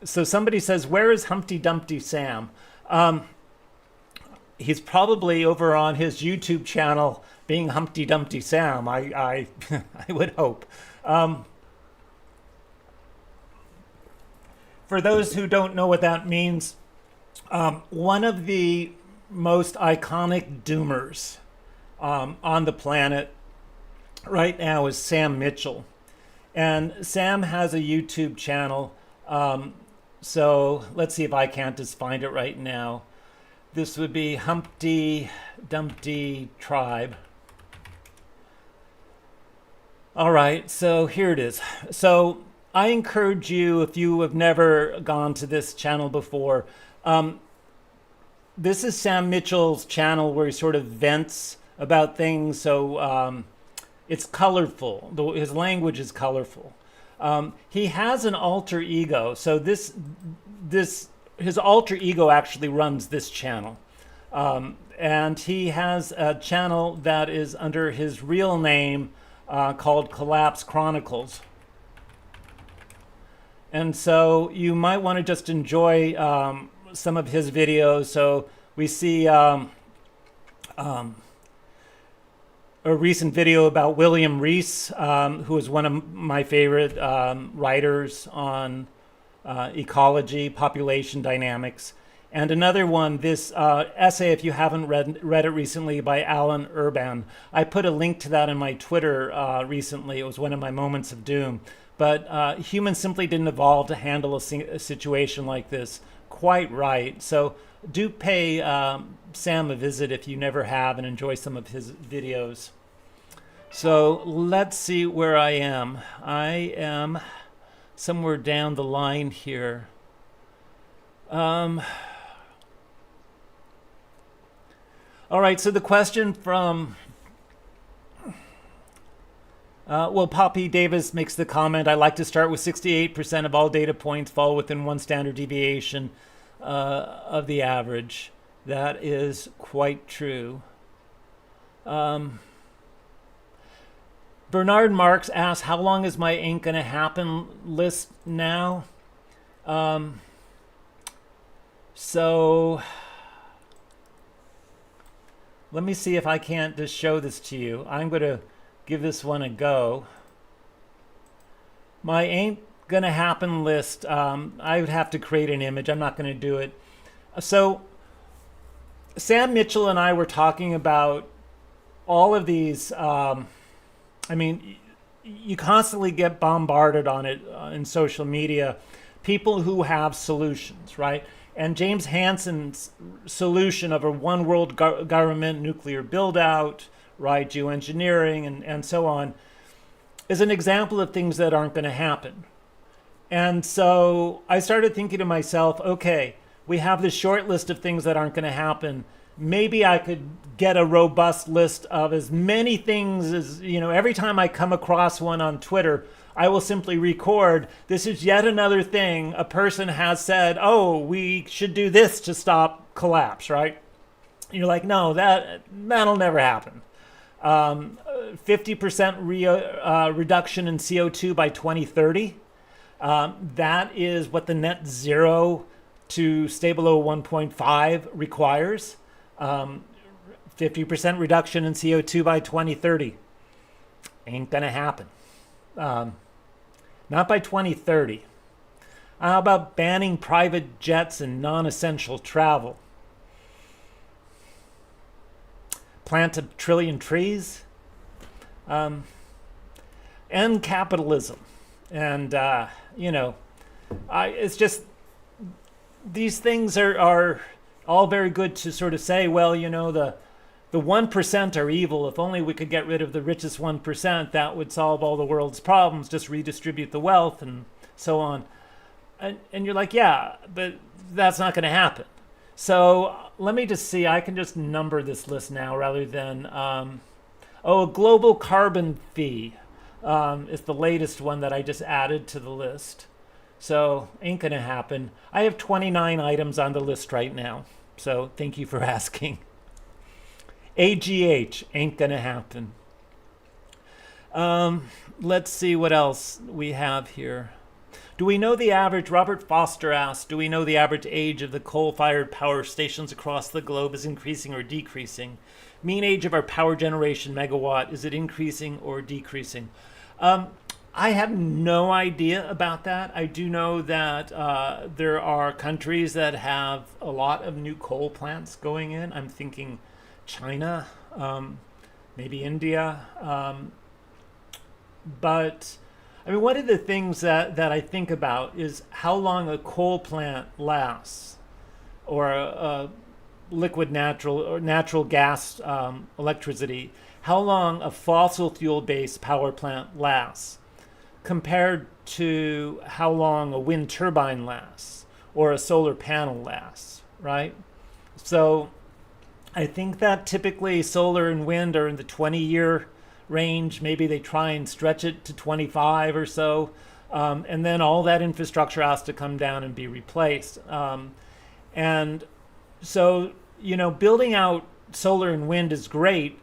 So somebody says, where is Humpty Dumpty Sam? He's probably over on his YouTube channel being Humpty Dumpty Sam, I would hope. For those who don't know what that means, one of the most iconic doomers on the planet right now is Sam Mitchell. And Sam has a YouTube channel. So let's see if I can't just find it right now. This would be Humpty Dumpty Tribe. All right, so here it is. So I encourage you, if you have never gone to this channel before, this is Sam Mitchell's channel where he sort of vents about things. So it's colorful. His language is colorful. He has an alter ego. So his alter ego actually runs this channel. And he has a channel that is under his real name called Collapse Chronicles. And so you might want to just enjoy some of his videos. So we see um, a recent video about William Rees, who is one of my favorite writers on ecology, population dynamics. And another one, this essay, if you haven't read it recently, by Alan Urban. I put a link to that in my Twitter recently. It was one of my moments of doom. But humans simply didn't evolve to handle a situation like this quite right. So do pay Sam a visit if you never have, and enjoy some of his videos. So let's see where I am. I am somewhere down the line here. All right, so the question from, Poppy Davis makes the comment, I like to start with 68% of all data points fall within one standard deviation of the average. That is quite true. Bernard Marks asks, how long is my ain't gonna happen list now? So let me see if I can't just show this to you. I'm going to give this one a go. My ain't going to happen list, I would have to create an image. I'm not going to do it. So Sam Mitchell and I were talking about all of these. I mean, you constantly get bombarded on it in social media. People who have solutions, right? And James Hansen's solution of a one world government, nuclear build out, right, geoengineering, and so on, is an example of things that aren't going to happen. And so I started thinking to myself, okay, we have this short list of things that aren't going to happen. Maybe I could get a robust list of as many things as, every time I come across one on Twitter, I will simply record, this is yet another thing a person has said, oh, we should do this to stop collapse, right? You're like, no, that'll never happen. 50% reduction in CO2 by 2030. That is what the net zero to stay below 1.5 requires. 50% reduction in CO2 by 2030. Ain't gonna happen. Not by 2030. How about banning private jets and non-essential travel? Plant 1 trillion trees? End capitalism. And, it's just, these things are all very good to sort of say, well, the 1% are evil. If only we could get rid of the richest 1%, that would solve all the world's problems, just redistribute the wealth and so on. And you're like, yeah, but that's not going to happen. So let me just see. I can just number this list now rather than, a global carbon fee is the latest one that I just added to the list. So ain't going to happen. I have 29 items on the list right now. So thank you for asking. AGH ain't gonna happen. Let's see what else we have here. Do we know the average, Robert Foster asked, do we know the average age of the coal-fired power stations across the globe is increasing or decreasing? Mean age of our power generation megawatt, is it increasing or decreasing? I have no idea about that. I do know that there are countries that have a lot of new coal plants going in. I'm thinking China, maybe India. But I mean, one of the things that I think about is how long a coal plant lasts, or a liquid natural gas electricity, how long a fossil fuel-based power plant lasts compared to how long a wind turbine lasts or a solar panel lasts, right? So I think that typically solar and wind are in the 20-year range. Maybe they try and stretch it to 25 or so. And then all that infrastructure has to come down and be replaced. And so, building out solar and wind is great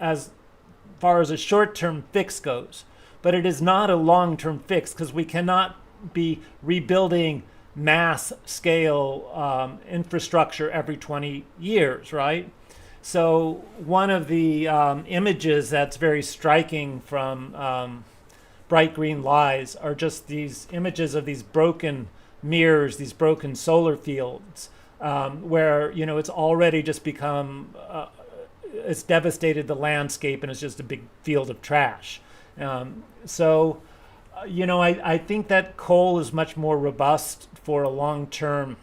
as far as a short-term fix goes, but it is not a long-term fix because we cannot be rebuilding mass scale infrastructure every 20 years, right? So one of the images that's very striking from Bright Green Lies are just these images of these broken mirrors, these broken solar fields, where it's already just become it's devastated the landscape and it's just a big field of trash. I think that coal is much more robust for a long-term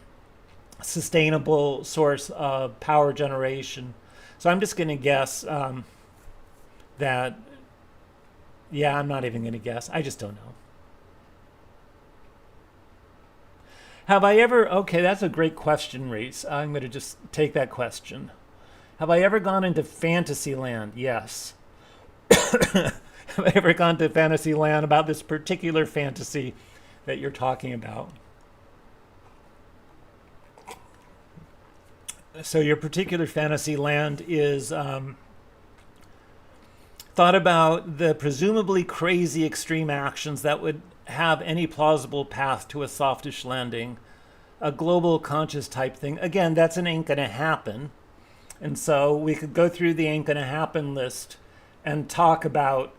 sustainable source of power generation. So I'm just going to guess that, yeah, I'm not even going to guess. I just don't know. Have I ever, okay, that's a great question, Reese. I'm going to just take that question. Have I ever gone into fantasy land? Yes. Have I ever gone to fantasy land about this particular fantasy that you're talking about? So your particular fantasy land is thought about the presumably crazy extreme actions that would have any plausible path to a softish landing, a global conscious type thing. Again, that's an ain't gonna happen. And so we could go through the ain't gonna happen list and talk about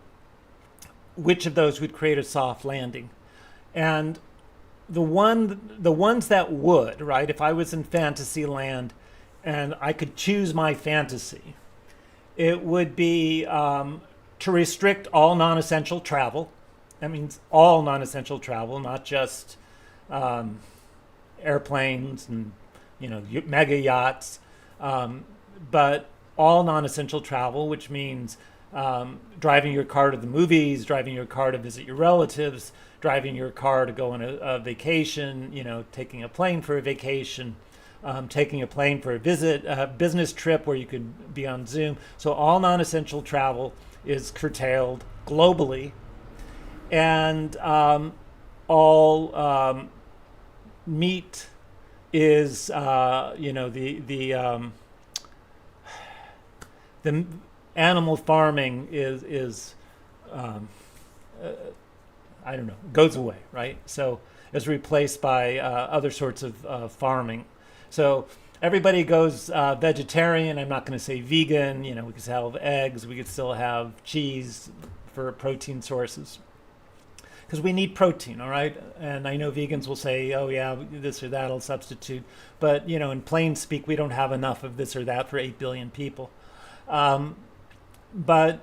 which of those would create a soft landing. And the ones that would, right, if I was in fantasy land and I could choose my fantasy, it would be to restrict all non-essential travel. That means all non-essential travel, not just airplanes and mega yachts, but all non-essential travel, which means driving your car to the movies, driving your car to visit your relatives, driving your car to go on a vacation, taking a plane for a vacation, taking a plane for a business trip where you could be on Zoom. So all non-essential travel is curtailed globally, and all meat is the animal farming is I don't know, goes away, right? So it's replaced by other sorts of farming. So everybody goes vegetarian. I'm not going to say vegan. We could still have eggs. We could still have cheese for protein sources, because we need protein, all right? And I know vegans will say, oh yeah, this or that'll substitute. But, in plain speak, we don't have enough of this or that for 8 billion people. But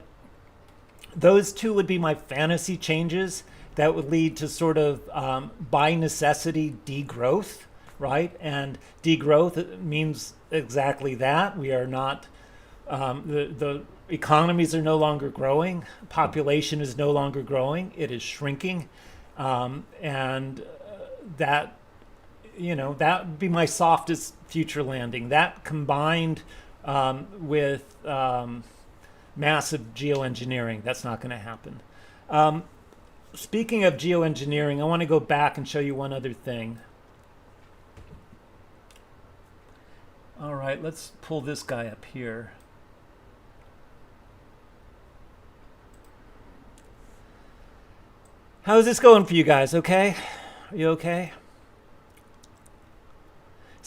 those two would be my fantasy changes that would lead to sort of, by necessity, degrowth, right? And degrowth means exactly that. We are not, the economies are no longer growing. Population is no longer growing. It is shrinking. And that would be my softest future landing. That combined with massive geoengineering, that's not going to happen. Speaking of geoengineering, I want to go back and show you one other thing. All right, let's pull this guy up here. How's this going for you guys? Okay? Are you okay?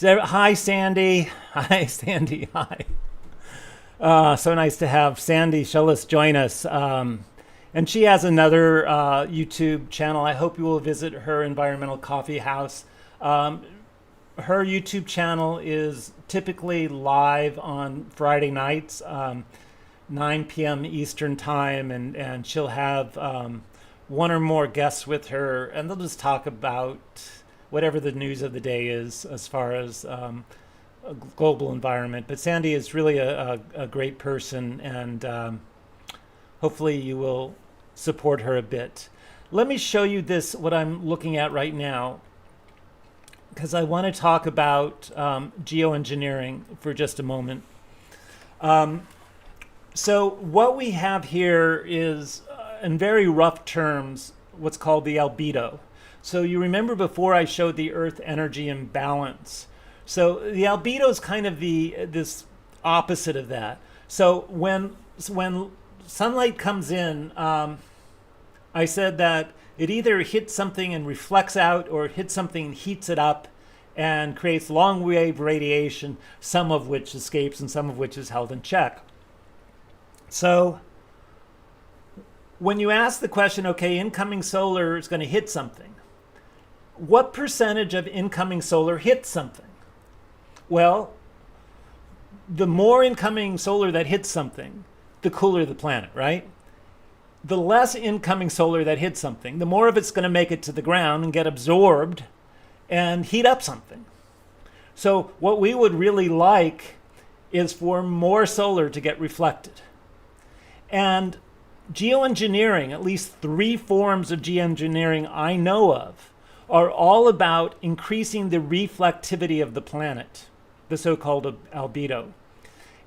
Hi, Sandy. Hi, Sandy. Hi. So nice to have Sandy Schullis join us. And she has another YouTube channel. I hope you will visit her Environmental Coffee House. Her YouTube channel is typically live on Friday nights, 9 p.m. Eastern time, and she'll have one or more guests with her, and they'll just talk about whatever the news of the day is as far as a global environment. But Sandy is really a great person, and hopefully you will support her a bit. Let me show you what I'm looking at right now, because I want to talk about geoengineering for just a moment. So what we have here is, in very rough terms, what's called the albedo. So you remember before I showed the Earth energy imbalance. So the albedo is kind of this opposite of that. So when sunlight comes in, I said that It either hits something and reflects out, or it hits something and heats it up and creates long wave radiation, some of which escapes and some of which is held in check. So when you ask the question, okay, incoming solar is going to hit something, what percentage of incoming solar hits something? Well, the more incoming solar that hits something, the cooler the planet, right? The less incoming solar that hits something, the more of it's going to make it to the ground and get absorbed and heat up something. So what we would really like is for more solar to get reflected. And geoengineering, at least 3 forms of geoengineering I know of, are all about increasing the reflectivity of the planet, the so-called albedo.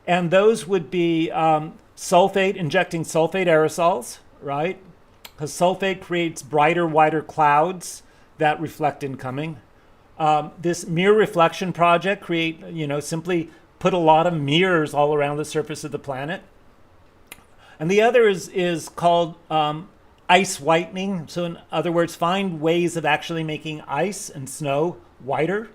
And those would be sulfate, injecting sulfate aerosols, right? Because sulfate creates brighter, wider clouds that reflect incoming. This MEER reflection project simply put a lot of mirrors all around the surface of the planet. And the other is called ice whitening. So in other words, find ways of actually making ice and snow whiter.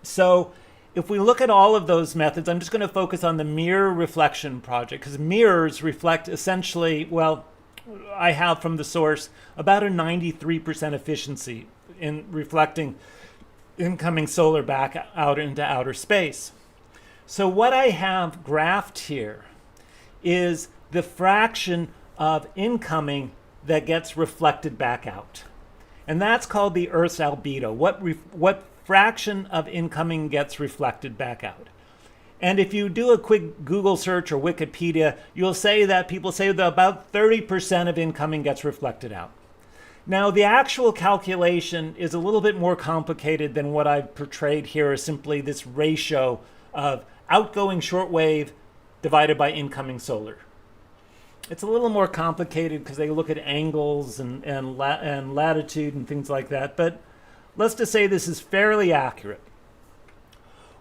So if we look at all of those methods, I'm just going to focus on the MEER reflection project, because mirrors reflect essentially, well, I have from the source about a 93% efficiency in reflecting incoming solar back out into outer space. So what I have graphed here is the fraction of incoming that gets reflected back out. And that's called the Earth's albedo. What fraction of incoming gets reflected back out? And if you do a quick Google search or Wikipedia, you'll say that people say that about 30% of incoming gets reflected out. Now, the actual calculation is a little bit more complicated than what I've portrayed here as simply this ratio of outgoing shortwave divided by incoming solar. It's a little more complicated because they look at angles and latitude and things like that, but let's just say this is fairly accurate.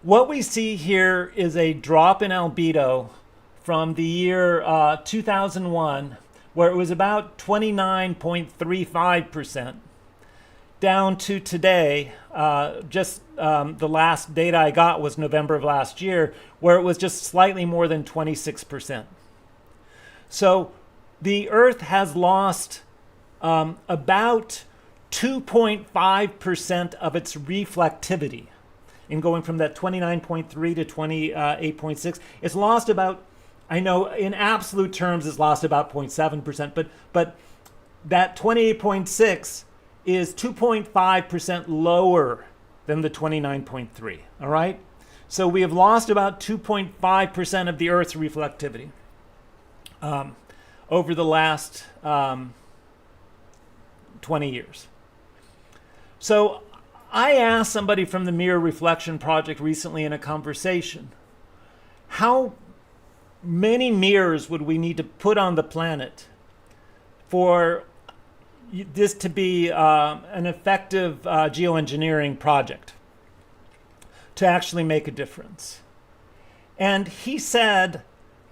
What we see here is a drop in albedo from the year 2001, where it was about 29.35%, down to today, the last data I got was November of last year, where it was just slightly more than 26%. So the Earth has lost about 2.5% of its reflectivity in going from that 29.3 to 28.6. It's lost about, I know in absolute terms it's lost about 0.7%, but that 28.6 is 2.5% lower than the 29.3, all right? So we have lost about 2.5% of the Earth's reflectivity over the last 20 years. So I asked somebody from the MEER Reflection Project recently in a conversation, how many mirrors would we need to put on the planet for this to be an effective geoengineering project to actually make a difference? And he said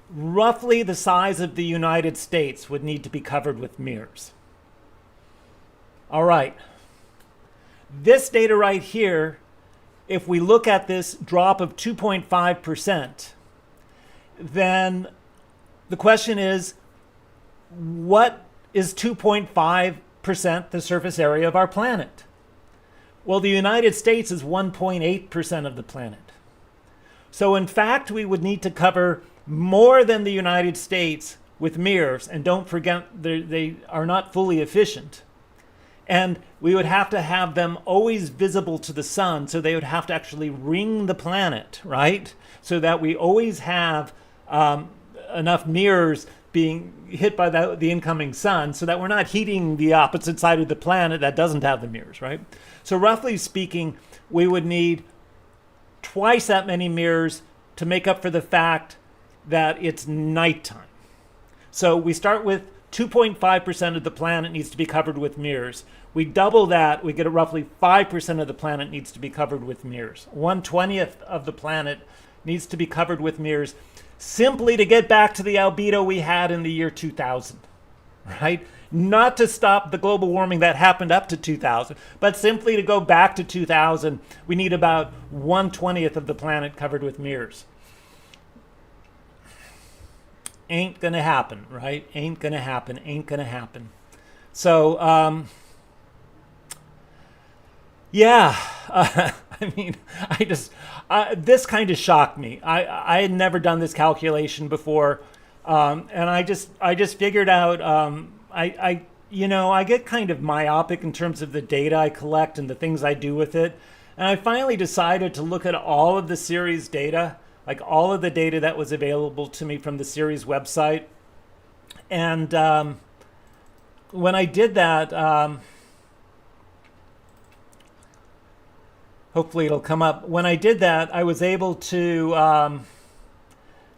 roughly the size of the United States would need to be covered with mirrors. All right. This data right here, if we look at this drop of 2.5%, then the question is, what is 2.5% the surface area of our planet? Well, the United States is 1.8% of the planet. So in fact, we would need to cover more than the United States with mirrors, and don't forget they are not fully efficient. And we would have to have them always visible to the sun, so they would have to actually ring the planet, right? So that we always have enough mirrors being hit by the incoming sun, so that we're not heating the opposite side of the planet that doesn't have the mirrors, right? So roughly speaking, we would need twice that many mirrors to make up for the fact that it's nighttime. So we start with 2.5% of the planet needs to be covered with mirrors. We double that, we get roughly 5% of the planet needs to be covered with mirrors. 1/20th of the planet needs to be covered with mirrors, simply to get back to the albedo we had in the year 2000, right? not to stop the global warming that happened up to 2000, but simply to go back to 2000, we need about 1/20th of the planet covered with MEERs. Ain't gonna happen, right? Ain't gonna happen, ain't gonna happen. So, yeah, I mean, this kind of shocked me. I had never done this calculation before, and I just figured out, I get kind of myopic in terms of the data I collect and the things I do with it. And I finally decided to look at all of the series data, like all of the data that was available to me from the series website. And when I did that, hopefully it'll come up. When I did that, I was able to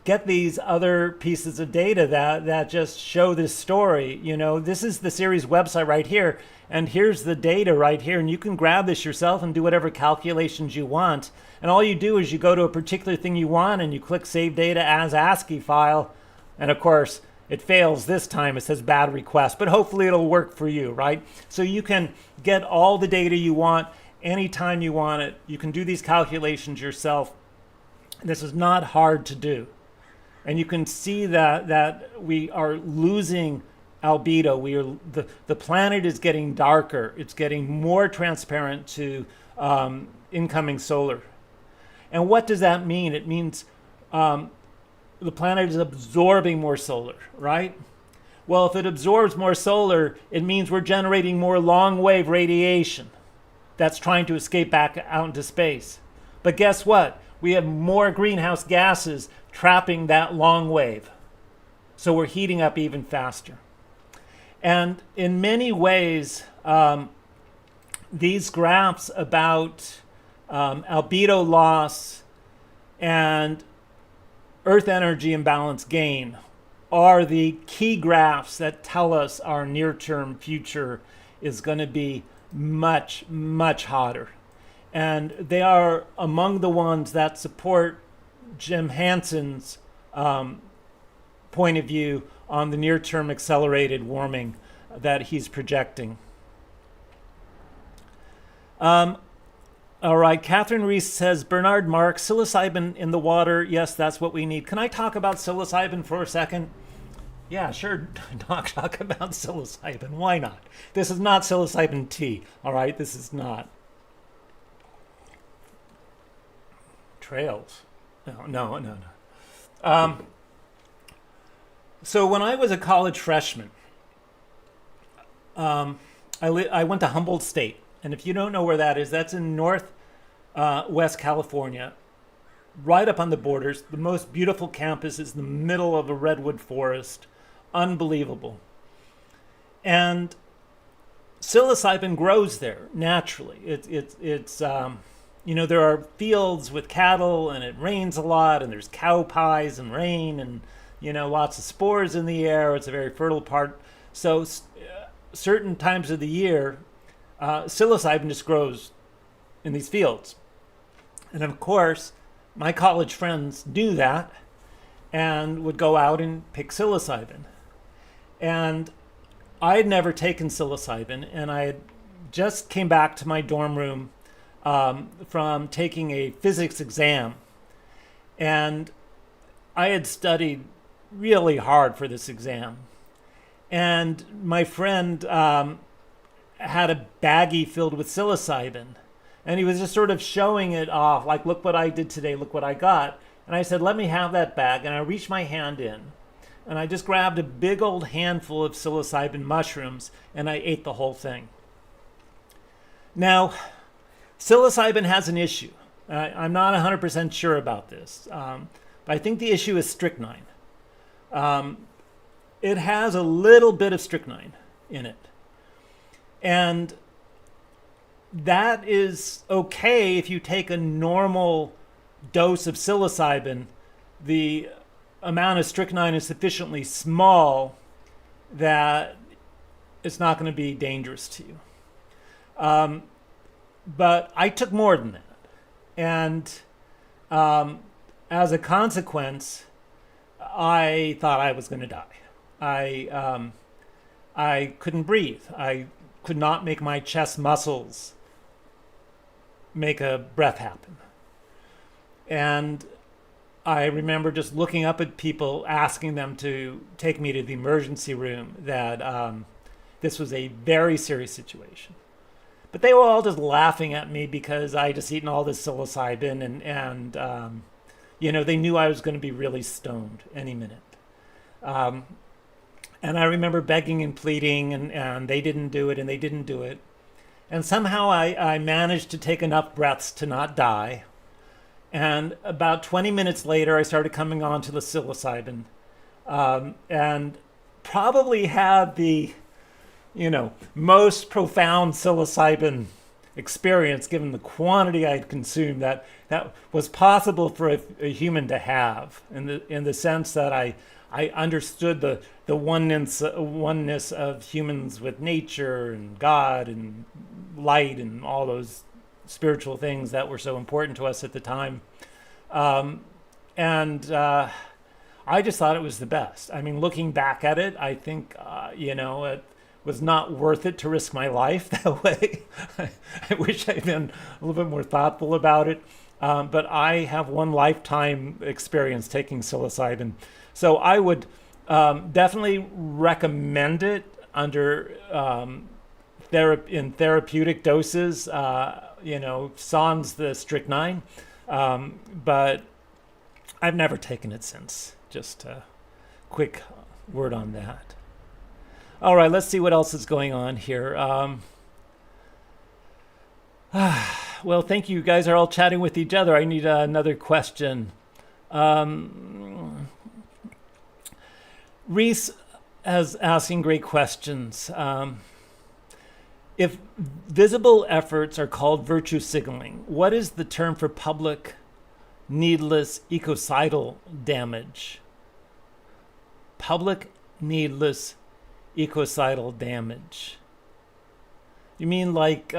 get these other pieces of data that just show this story. You know, this is the series website right here, and here's the data right here, and you can grab this yourself and do whatever calculations you want. And all you do is you go to a particular thing you want and you click Save Data as ASCII file, and of course it fails this time. It says bad request, but hopefully it'll work for you, right? So you can get all the data you want anytime you want it. You can do these calculations yourself. This is not hard to do. And you can see that we are losing albedo. The planet is getting darker. It's getting more transparent to incoming solar. And what does that mean? It means the planet is absorbing more solar, right? Well, if it absorbs more solar, it means we're generating more long wave radiation that's trying to escape back out into space. But guess what? We have more greenhouse gases trapping that long wave. So we're heating up even faster. And in many ways, these graphs about albedo loss and Earth energy imbalance gain are the key graphs that tell us our near-term future is going to be much, much hotter. And they are among the ones that support Jim Hansen's point of view on the near-term accelerated warming that he's projecting. All right, Catherine Reese says, Bernard Mark, psilocybin in the water. Yes, that's what we need. Can I talk about psilocybin for a second? Yeah, sure, talk about psilocybin. Why not? This is not psilocybin tea, all right? This is not. Trails. No. So when I was a college freshman, I went to Humboldt State. And if you don't know where that is, that's in West California, right up on the borders. The most beautiful campus is in the middle of a redwood forest. Unbelievable. And psilocybin grows there naturally. It's there are fields with cattle, and it rains a lot, and there's cow pies and rain, and lots of spores in the air. It's a very fertile part. So certain times of the year, psilocybin just grows in these fields. And of course, my college friends knew that and would go out and pick psilocybin. And I had never taken psilocybin, and I had just came back to my dorm room from taking a physics exam. And I had studied really hard for this exam. And my friend had a baggie filled with psilocybin. And he was just sort of showing it off, like, look what I did today, look what I got. And I said, let me have that bag. And I reached my hand in, and I just grabbed a big old handful of psilocybin mushrooms, and I ate the whole thing. Now, psilocybin has an issue. I'm not 100% sure about this, but I think the issue is strychnine. It has a little bit of strychnine in it. And that is okay if you take a normal dose of psilocybin. The amount of strychnine is sufficiently small that it's not going to be dangerous to you. But I took more than that. And as a consequence, I thought I was going to die. I couldn't breathe. I could not make my chest muscles make a breath happen. And I remember just looking up at people, asking them to take me to the emergency room, that this was a very serious situation. But they were all just laughing at me because I just eaten all this psilocybin, and they knew I was going to be really stoned any minute. And I remember begging and pleading, and they didn't do it, and they didn't do it. And somehow I managed to take enough breaths to not die. And about 20 minutes later, I started coming on to the psilocybin, and probably had the, most profound psilocybin experience, given the quantity I had consumed, that was possible for a human to have, in the sense that I understood the oneness of humans with nature and God and light and all those spiritual things that were so important to us at the time. And I just thought it was the best. I mean, looking back at it, I think, it was not worth it to risk my life that way. I wish I'd been a little bit more thoughtful about it. But I have one lifetime experience taking psilocybin. So I would definitely recommend it under in therapeutic doses, sans the strychnine. But I've never taken it since. Just a quick word on that. All right, let's see what else is going on here. Well, thank you. You guys are all chatting with each other. I need another question. Reese is asking great questions. If visible efforts are called virtue signaling, what is the term for public needless ecocidal damage? Public needless ecocidal damage. You mean like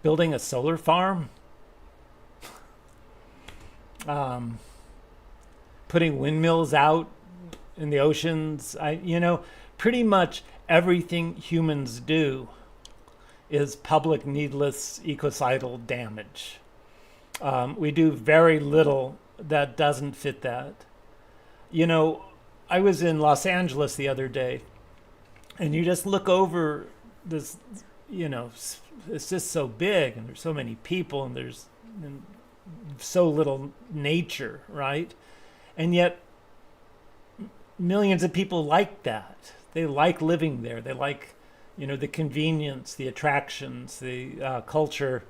building a solar farm? Putting windmills out in the oceans? Pretty much everything humans do is public needless ecocidal damage. We do very little that doesn't fit that. I was in Los Angeles the other day, and you just look over this, it's just so big, and there's so many people, and there's so little nature, right? And yet millions of people like that. They like living there. They like, the convenience, the attractions, the culture.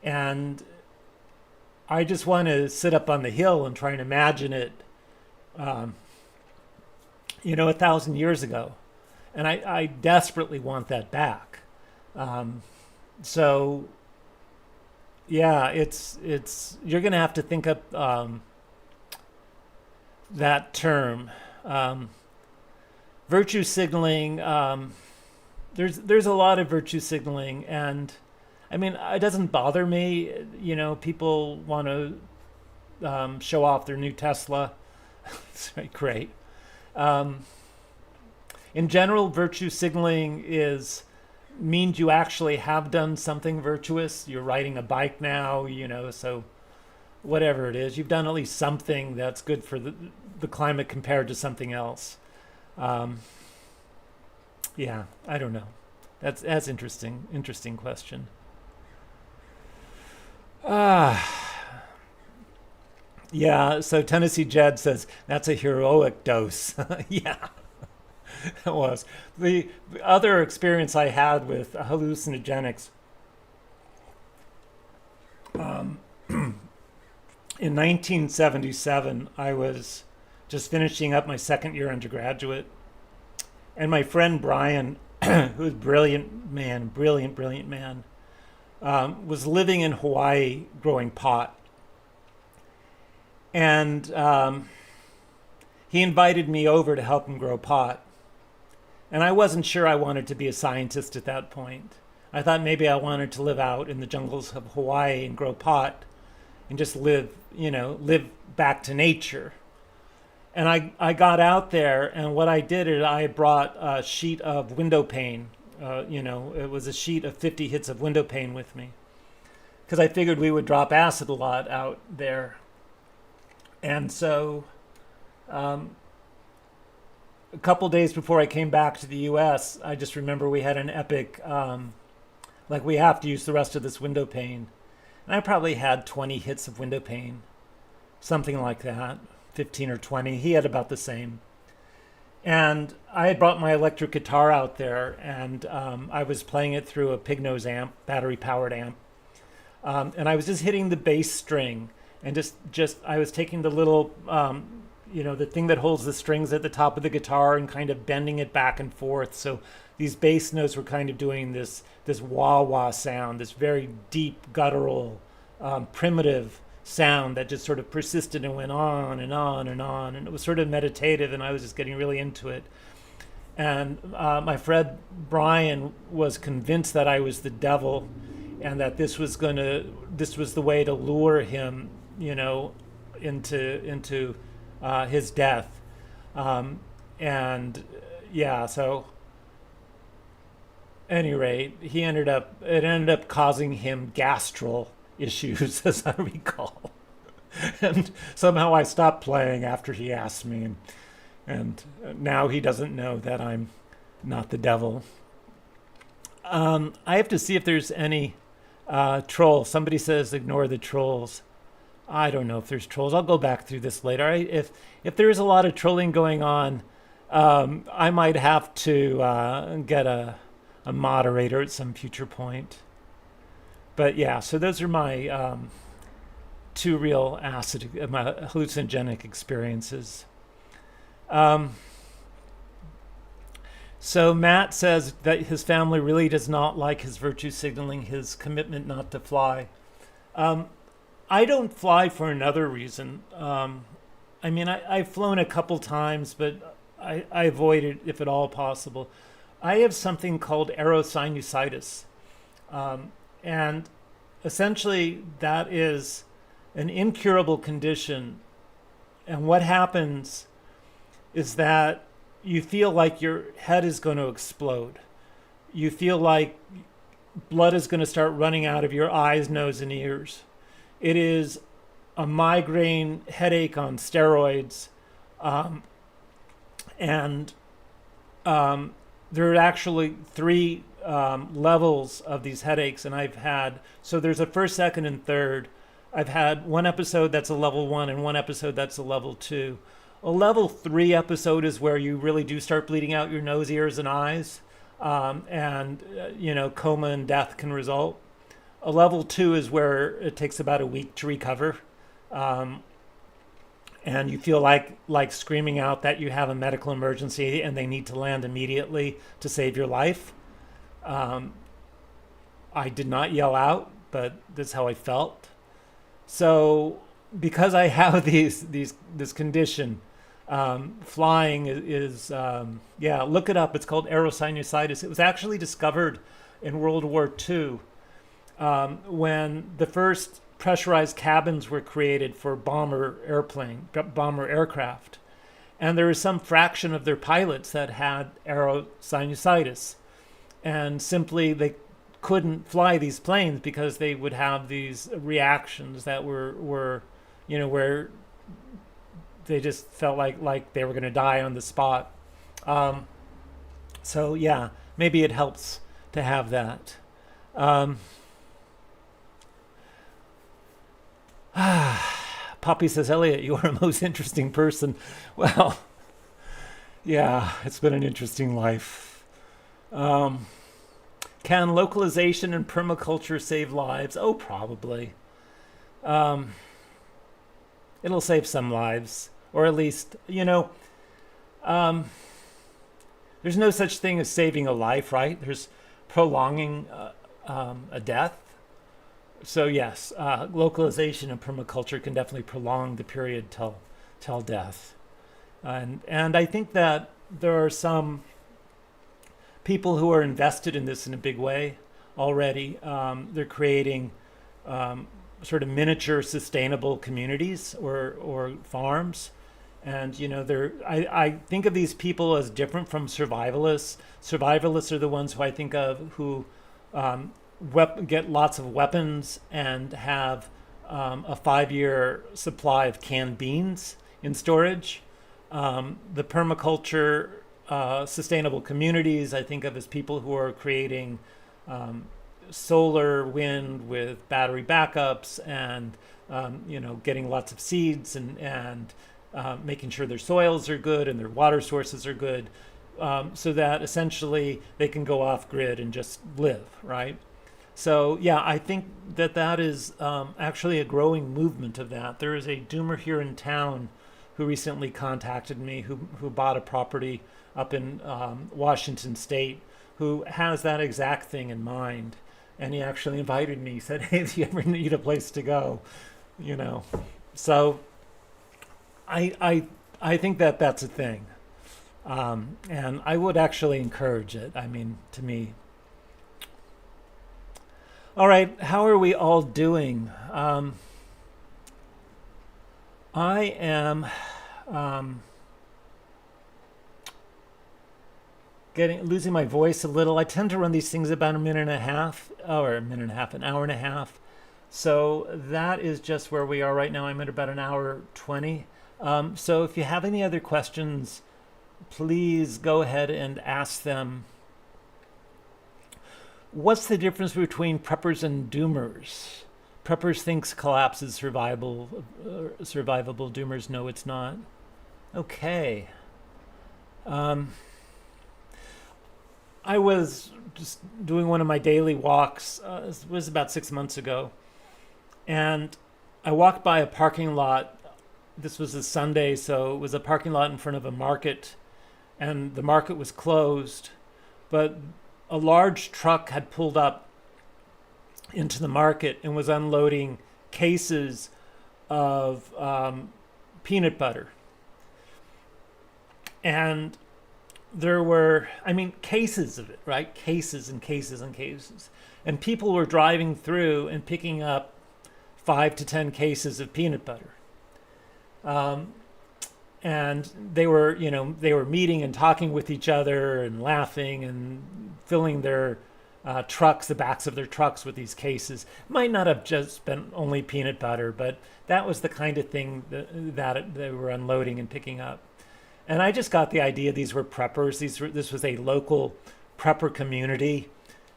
And I just want to sit up on the hill and try and imagine it, 1,000 years ago. And I desperately want that back. So, yeah, it's you're going to have to think up that term. Virtue signaling, there's a lot of virtue signaling, and I mean, it doesn't bother me. People want to show off their new Tesla. It's great. In general, virtue signaling means you actually have done something virtuous. You're riding a bike now, so whatever it is, you've done at least something that's good for the climate compared to something else. Yeah, I don't know. That's interesting. Interesting question. Yeah, so Tennessee Jed says that's a heroic dose. Yeah, it was. The other experience I had with hallucinogenics, in 1977, I was just finishing up my second year undergraduate, and my friend Brian, who's brilliant man, was living in Hawaii growing pot. And he invited me over to help him grow pot. And I wasn't sure I wanted to be a scientist at that point. I thought maybe I wanted to live out in the jungles of Hawaii and grow pot and just live back to nature. And I got out there, and what I did is I brought a sheet of window pane. It was a sheet of 50 hits of window pane with me because I figured we would drop acid a lot out there. And so a couple days before I came back to the US, I just remember we had an epic, like we have to use the rest of this window pane. And I probably had 20 hits of window pane, something like that, 15 or 20. He had about the same. And I had brought my electric guitar out there, and I was playing it through a pig nose amp, battery-powered amp. And I was just hitting the bass string, and just I was taking the little, the thing that holds the strings at the top of the guitar and kind of bending it back and forth. So these bass notes were kind of doing this wah-wah sound, this very deep, guttural, primitive sound that just sort of persisted and went on and on and on. And it was sort of meditative, and I was just getting really into it. And my friend Brian was convinced that I was the devil and that this was the way to lure him, into his death. So any rate, it ended up causing him gastral issues, as I recall. And somehow I stopped playing after he asked me, and now he doesn't know that I'm not the devil. I have to see if there's any trolls. Somebody says ignore the trolls. I don't know if there's trolls. I'll go back through this later. If there is a lot of trolling going on, I might have to get a moderator at some future point. But yeah, so those are my two real my hallucinogenic experiences. So Matt says that his family really does not like his virtue signaling, his commitment not to fly. I don't fly for another reason. I've flown a couple times, but I avoid it if at all possible. I have something called aerosinusitis. And essentially, that is an incurable condition. And what happens is that you feel like your head is going to explode. You feel like blood is going to start running out of your eyes, nose, and ears. It is a migraine headache on steroids. There are actually three levels of these headaches, and so there's a first, second, and third. I've had one episode that's a level 1 and one episode that's a level 2. A level 3 episode is where you really do start bleeding out your nose, ears, and eyes, and coma and death can result. A level 2 is where it takes about a week to recover, and you feel like screaming out that you have a medical emergency and they need to land immediately to save your life. I did not yell out, but that's how I felt. So because I have this condition, flying is look it up. It's called aerosinusitis. It was actually discovered in World War II when the first pressurized cabins were created for bomber aircraft. And there was some fraction of their pilots that had aerosinusitis. And simply they couldn't fly these planes because they would have these reactions that were where they just felt like they were going to die on the spot. So yeah, maybe it helps to have that. Poppy says, Elliot, you are a most interesting person. Well, yeah, it's been an interesting life. Can localization and permaculture save lives? Oh, probably. It'll save some lives, or at least, there's no such thing as saving a life, right? There's prolonging a death. So yes, localization and permaculture can definitely prolong the period till death. And I think that there are some people who are invested in this in a big way already. They're creating sort of miniature sustainable communities or farms. And I think of these people as different from survivalists. Survivalists are the ones who I think of who get lots of weapons and have a 5-year supply of canned beans in storage. The permaculture, sustainable communities, I think of as people who are creating solar, wind with battery backups, and getting lots of seeds and making sure their soils are good and their water sources are good, so that essentially they can go off grid and just live, right? So yeah, I think that is actually a growing movement of that. There is a doomer here in town who recently contacted me, who bought a property up in Washington State, who has that exact thing in mind. And he actually invited me. He said, "Hey, do you ever need a place to go?" So I think that's a thing, and I would actually encourage it. I mean, to me. All right, how are we all doing? I am losing my voice a little. I tend to run these things about a minute and a half, or a minute and a half, an hour and a half. So that is just where we are right now. I'm at about an hour 20. So if you have any other questions, please go ahead and ask them. What's the difference between preppers and doomers? Preppers thinks collapse is survivable. Doomers know it's not. Okay. I was just doing one of my daily walks. It was about 6 months ago. And I walked by a parking lot. This was a Sunday, so it was a parking lot in front of a market. And the market was closed. But a large truck had pulled up into the market and was unloading cases of peanut butter. And there were, cases of it, right? Cases and cases and cases. And people were driving through and picking up 5 to 10 cases of peanut butter. And they were meeting and talking with each other and laughing and filling their trucks, the backs of their trucks with these cases. Might not have just been only peanut butter, but that was the kind of thing that they were unloading and picking up. And I just got the idea these were preppers. This was a local prepper community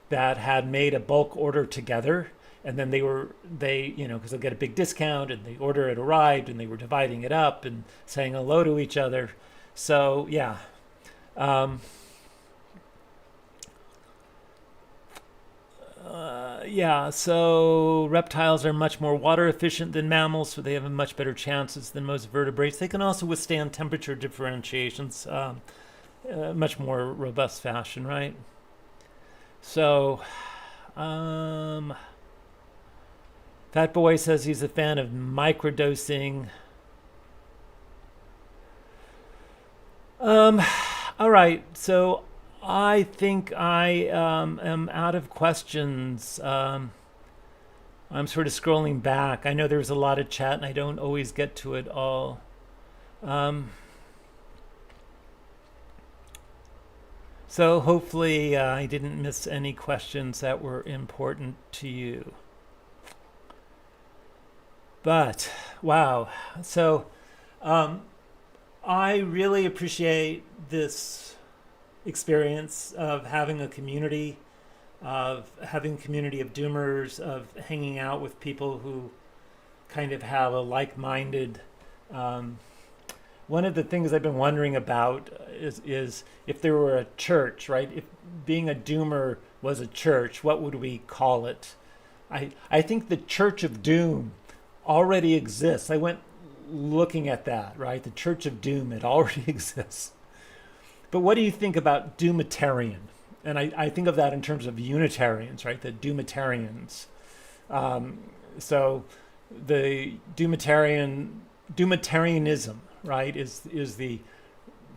that had made a bulk order together. And then because they'll get a big discount, and the order had arrived, and they were dividing it up and saying hello to each other. So yeah. So reptiles are much more water efficient than mammals, so they have much better chances than most vertebrates. They can also withstand temperature differentiations much more robust fashion, right? So, Fat Boy says he's a fan of microdosing. All right, so I think I am out of questions. I'm sort of scrolling back. I know there's a lot of chat and I don't always get to it all. So hopefully I didn't miss any questions that were important to you. But wow, so I really appreciate this experience of having a community, of doomers, of hanging out with people who kind of have a like-minded. One of the things I've been wondering about is if there were a church, right? If being a doomer was a church, what would we call it? I think the Church of Doom already exists. I went looking at that, right? The Church of Doom, it already exists. But what do you think about Doomitarian? And I think of that in terms of Unitarians, right? The Doomitarians. So the Doomitarianism, right, is the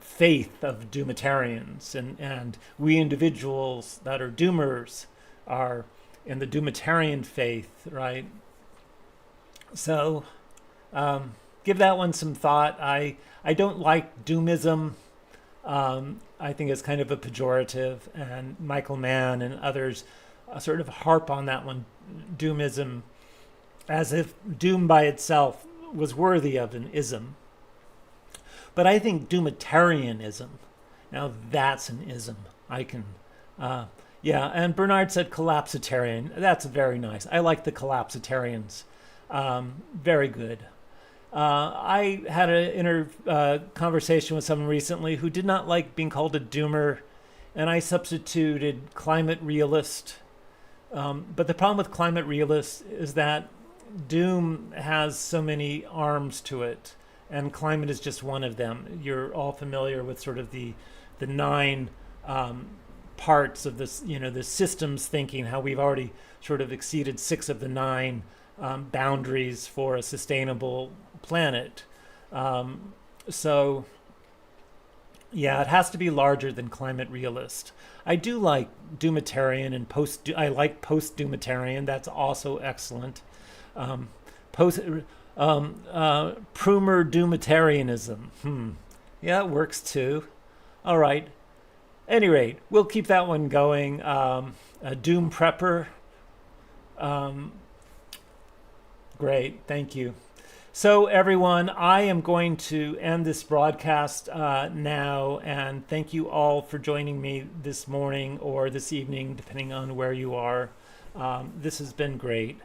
faith of Doomitarians. And we individuals that are doomers are in the Doomitarian faith, right? So give that one some thought. I don't like doomism. I think it's kind of a pejorative, and Michael Mann and others sort of harp on that one, doomism, as if doom by itself was worthy of an ism. But I think doomitarianism, now that's an ism. I can, yeah, and Bernard said collapsitarian. That's very nice. I like the collapsitarians. Very good. I had a conversation with someone recently who did not like being called a doomer, and I substituted climate realist. But the problem with climate realist is that doom has so many arms to it, and climate is just one of them. You're all familiar with sort of the 9 parts of this, the systems thinking, how we've already sort of exceeded 6 of the 9 boundaries for a sustainable planet. So yeah, it has to be larger than climate realist. I do like doomitarian and I like post-doomitarian. That's also excellent. Prumer doomitarianism. Yeah, it works too. All right. Any rate, we'll keep that one going. A doom prepper. Great, thank you. So everyone, I am going to end this broadcast now, and thank you all for joining me this morning or this evening, depending on where you are. This has been great,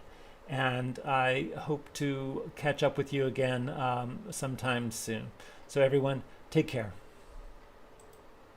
and I hope to catch up with you again sometime soon. So everyone, take care.